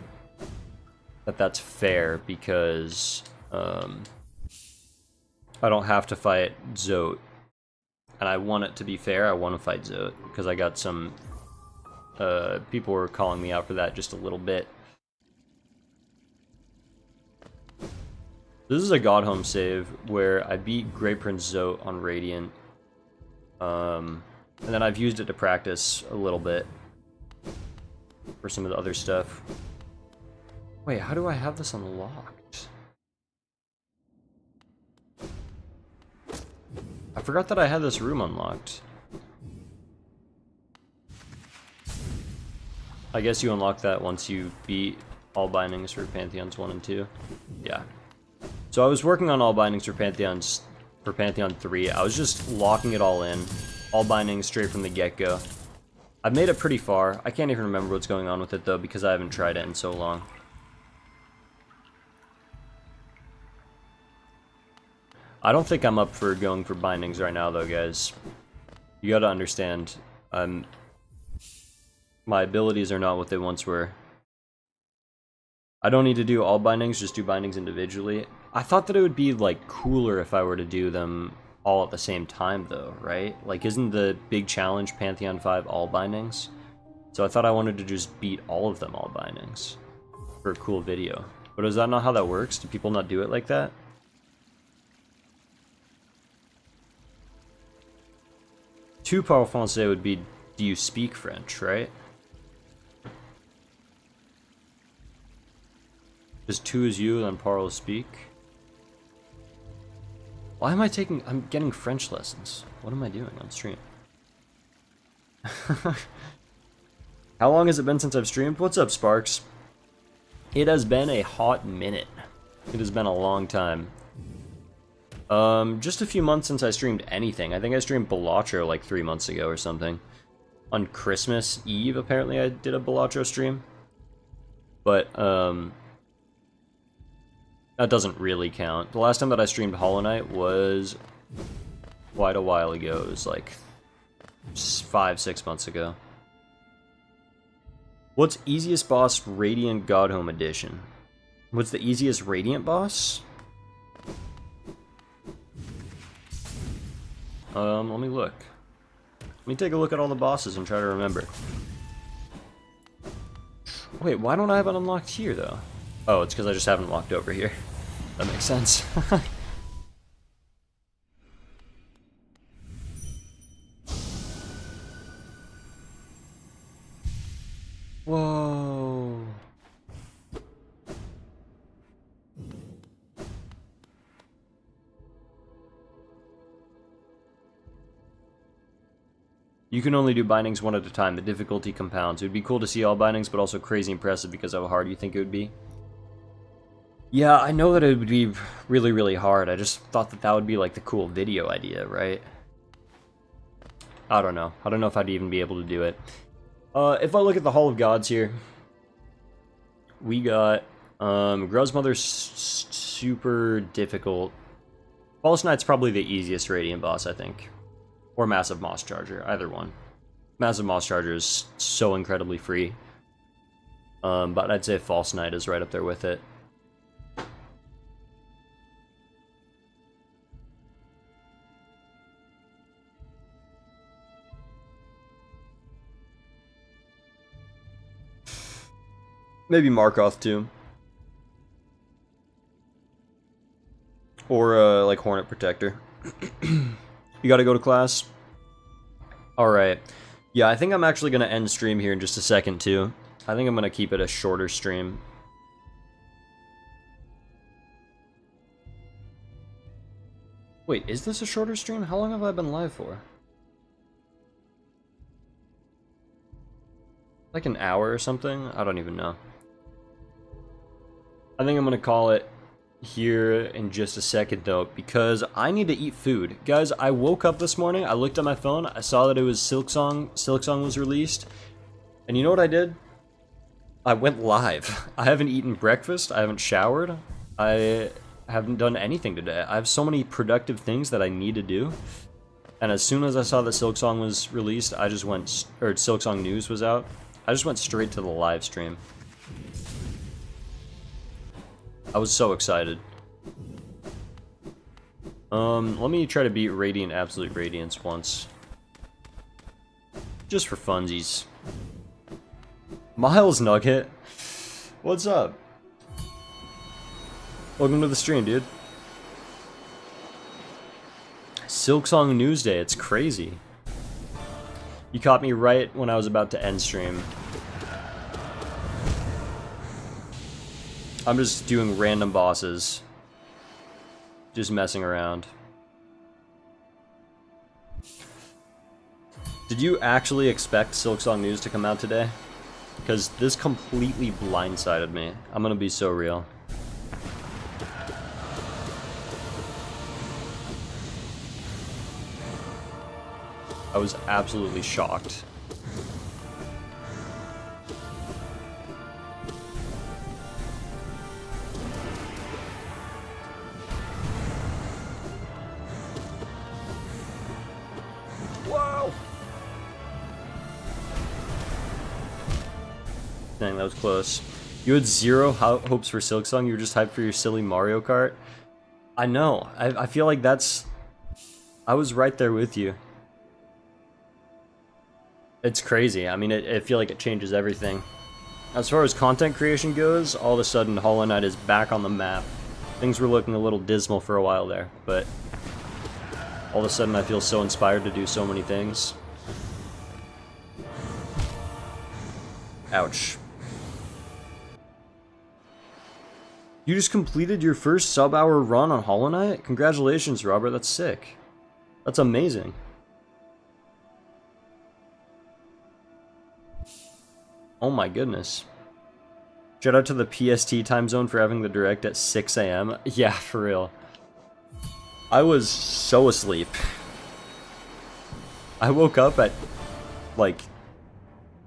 [SPEAKER 1] that's fair because... I don't have to fight Zote. And I want it to be fair, I want to fight Zote, because I got some, people were calling me out for that just a little bit. This is a God Home save, where I beat Grey Prince Zote on Radiant, and then I've used it to practice a little bit for some of the other stuff. Wait, how do I have this unlocked? I forgot that I had this room unlocked. I guess you unlock that once you beat all bindings for Pantheons 1 and 2. Yeah. So I was working on all bindings for Pantheon 3. I was just locking it all in. All bindings straight from the get-go. I've made it pretty far. I can't even remember what's going on with it though because I haven't tried it in so long. I don't think I'm up for going for bindings right now, though, guys. You gotta understand, my abilities are not what they once were. I don't need to do all bindings, just do bindings individually. I thought that it would be, like, cooler if I were to do them all at the same time, though, right? Like, isn't the big challenge Pantheon 5 all bindings? So I thought I wanted to just beat all of them all bindings for a cool video. But is that not how that works? Do people not do it like that? Two parle français would be, do you speak French, right? Just two is you, then parle speak. Why am I taking... I'm getting French lessons. What am I doing on stream? How long has it been since I've streamed? What's up, Sparks? It has been a hot minute. It has been a long time. Just a few months since I streamed anything. I think I streamed Balatro like 3 months ago or something. On Christmas Eve, apparently, I did a Balatro stream. But, that doesn't really count. The last time that I streamed Hollow Knight was quite a while ago. It was like 5-6 months ago. What's easiest boss? Radiant Godhome Edition. What's the easiest Radiant boss? Let me look. Let me take a look at all the bosses and try to remember. Wait, why don't I have it unlocked here, though? Oh, it's because I just haven't walked over here. That makes sense. Whoa. You can only do bindings one at a time. The difficulty compounds. It would be cool to see all bindings, but also crazy impressive because of how hard you think it would be. Yeah, I know that it would be really, really hard. I just thought that that would be like the cool video idea, right? I don't know. I don't know if I'd even be able to do it. If I look at the Hall of Gods here, we got Gruzmother's super difficult. False Knight's probably the easiest Radiant boss, I think. Or Massive Moss Charger, either one. Massive Moss Charger is so incredibly free. But I'd say False Knight is right up there with it. Maybe Markoth too. Or like Hornet Protector. You gotta go to class? Alright. Yeah, I think I'm actually gonna end stream here in just a second too. I think I'm gonna keep it a shorter stream. Wait, is this a shorter stream? How long have I been live for? Like an hour or something? I don't even know. I think I'm gonna call it here in just a second though, because I need to eat food. Guys, I woke up this morning, I looked at my phone, I saw that it was SILKSONG was released, and you know what I did? I went live. I haven't eaten breakfast, I haven't showered, I haven't done anything today. I have so many productive things that I need to do, and as soon as I saw that SILKSONG was released, I just went, or SILKSONG News was out, I just went straight to the live stream. I was so excited. Let me try to beat Radiant Absolute Radiance once. Just for funsies. Miles Nugget? What's up? Welcome to the stream, dude. SILKSONG News Day, it's crazy. You caught me right when I was about to end stream. I'm just doing random bosses. Just messing around. Did you actually expect SILKSONG News to come out today? Because this completely blindsided me. I'm gonna be so real. I was absolutely shocked. Dang, that was close. You had zero hopes for SILKSONG, you were just hyped for your silly Mario Kart? I know, I feel like that's... I was right there with you. It's crazy, I mean, I feel like it changes everything. As far as content creation goes, all of a sudden Hollow Knight is back on the map. Things were looking a little dismal for a while there, but... all of a sudden I feel so inspired to do so many things. Ouch. You just completed your first sub-hour run on Hollow Knight? Congratulations, Robert, that's sick. That's amazing. Oh my goodness. Shout out to the PST time zone for having the direct at 6 AM. Yeah, for real. I was so asleep. I woke up at, like,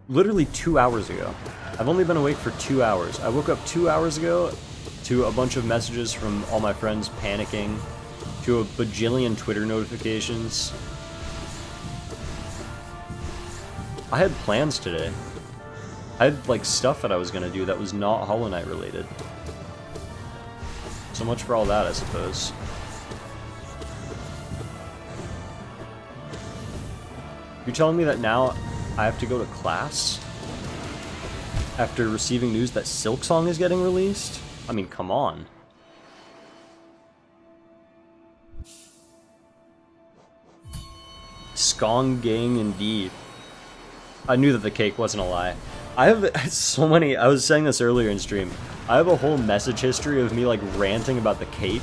[SPEAKER 1] literally 2 hours ago. I've only been awake for 2 hours. I woke up 2 hours ago to a bunch of messages from all my friends panicking, to a bajillion Twitter notifications. I had plans today. I had, like, stuff that I was gonna do that was not Hollow Knight related. So much for all that, I suppose. You're telling me that now I have to go to class? After receiving news that SILKSONG is getting released? I mean, come on. Skong gang indeed. I knew that the cake wasn't a lie. I have so many, I was saying this earlier in stream, I have a whole message history of me like ranting about the cake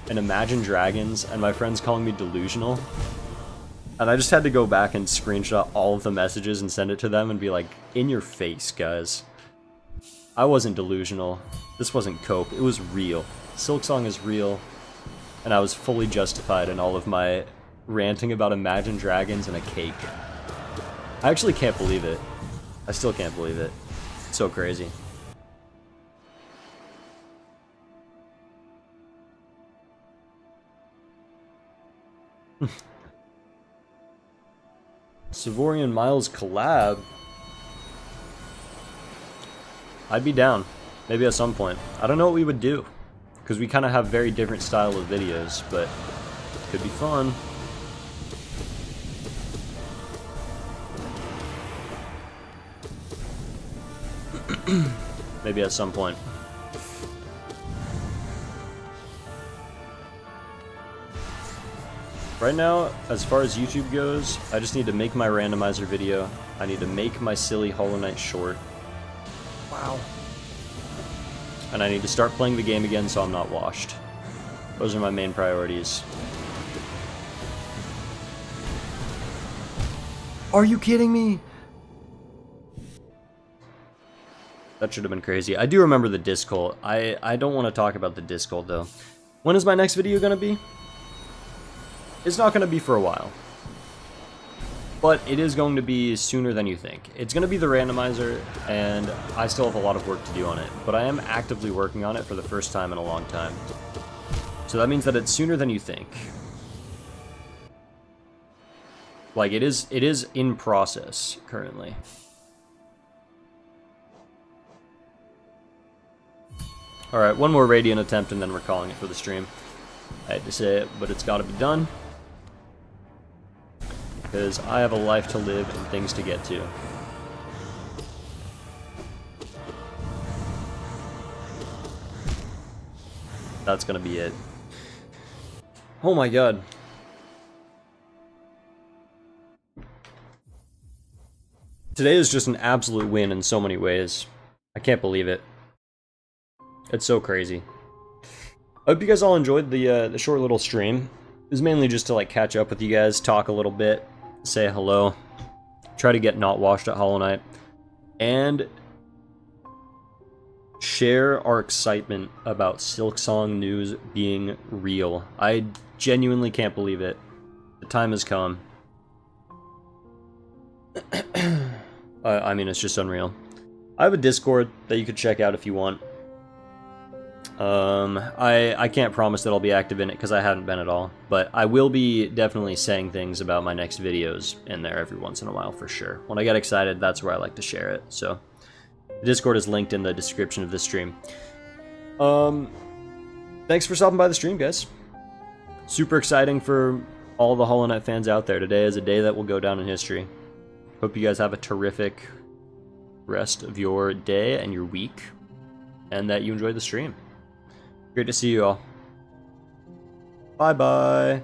[SPEAKER 1] and Imagine Dragons and my friends calling me delusional. And I just had to go back and screenshot all of the messages and send it to them and be like, in your face, guys. I wasn't delusional. This wasn't cope. It was real. SILKSONG is real. And I was fully justified in all of my ranting about Imagine Dragons and a cake. I actually can't believe it. I still can't believe it. It's so crazy. Savorian Miles collab? I'd be down. Maybe at some point. I don't know what we would do. Because we kind of have very different style of videos, but it could be fun. Maybe at some point. Right now, as far as YouTube goes, I just need to make my randomizer video. I need to make my silly Hollow Knight short. Wow. And I need to start playing the game again so I'm not washed. Those are my main priorities. Are you kidding me? That should have been crazy. I do remember the disc hole. I don't want to talk about the disc hole though. When is my next video going to be? It's not going to be for a while. But it is going to be sooner than you think. It's going to be the randomizer, and I still have a lot of work to do on it. But I am actively working on it for the first time in a long time. So that means that it's sooner than you think. Like, it is in process currently. Alright, one more Radiant attempt and then we're calling it for the stream. I had to say it, but it's got to be done. Because I have a life to live and things to get to. That's gonna be it. Oh my god. Today is just an absolute win in so many ways. I can't believe it. It's so crazy. I hope you guys all enjoyed the short little stream. It was mainly just to like catch up with you guys, talk a little bit, say hello, try to get not washed at Hollow Knight, and share our excitement about SILKSONG news being real. I genuinely can't believe it. The time has come. I mean, it's just unreal. I have a Discord that you could check out if you want. I can't promise that I'll be active in it because I haven't been at all, but I will be definitely saying things about my next videos in there every once in a while for sure. When I get excited, that's where I like to share it. So the Discord is linked in the description of this stream. Thanks for stopping by the stream, guys. Super exciting for all the Hollow Knight fans out there. Today is a day that will go down in history. Hope you guys have a terrific rest of your day and your week, and that you enjoyed the stream. Great to see you all. Bye-bye.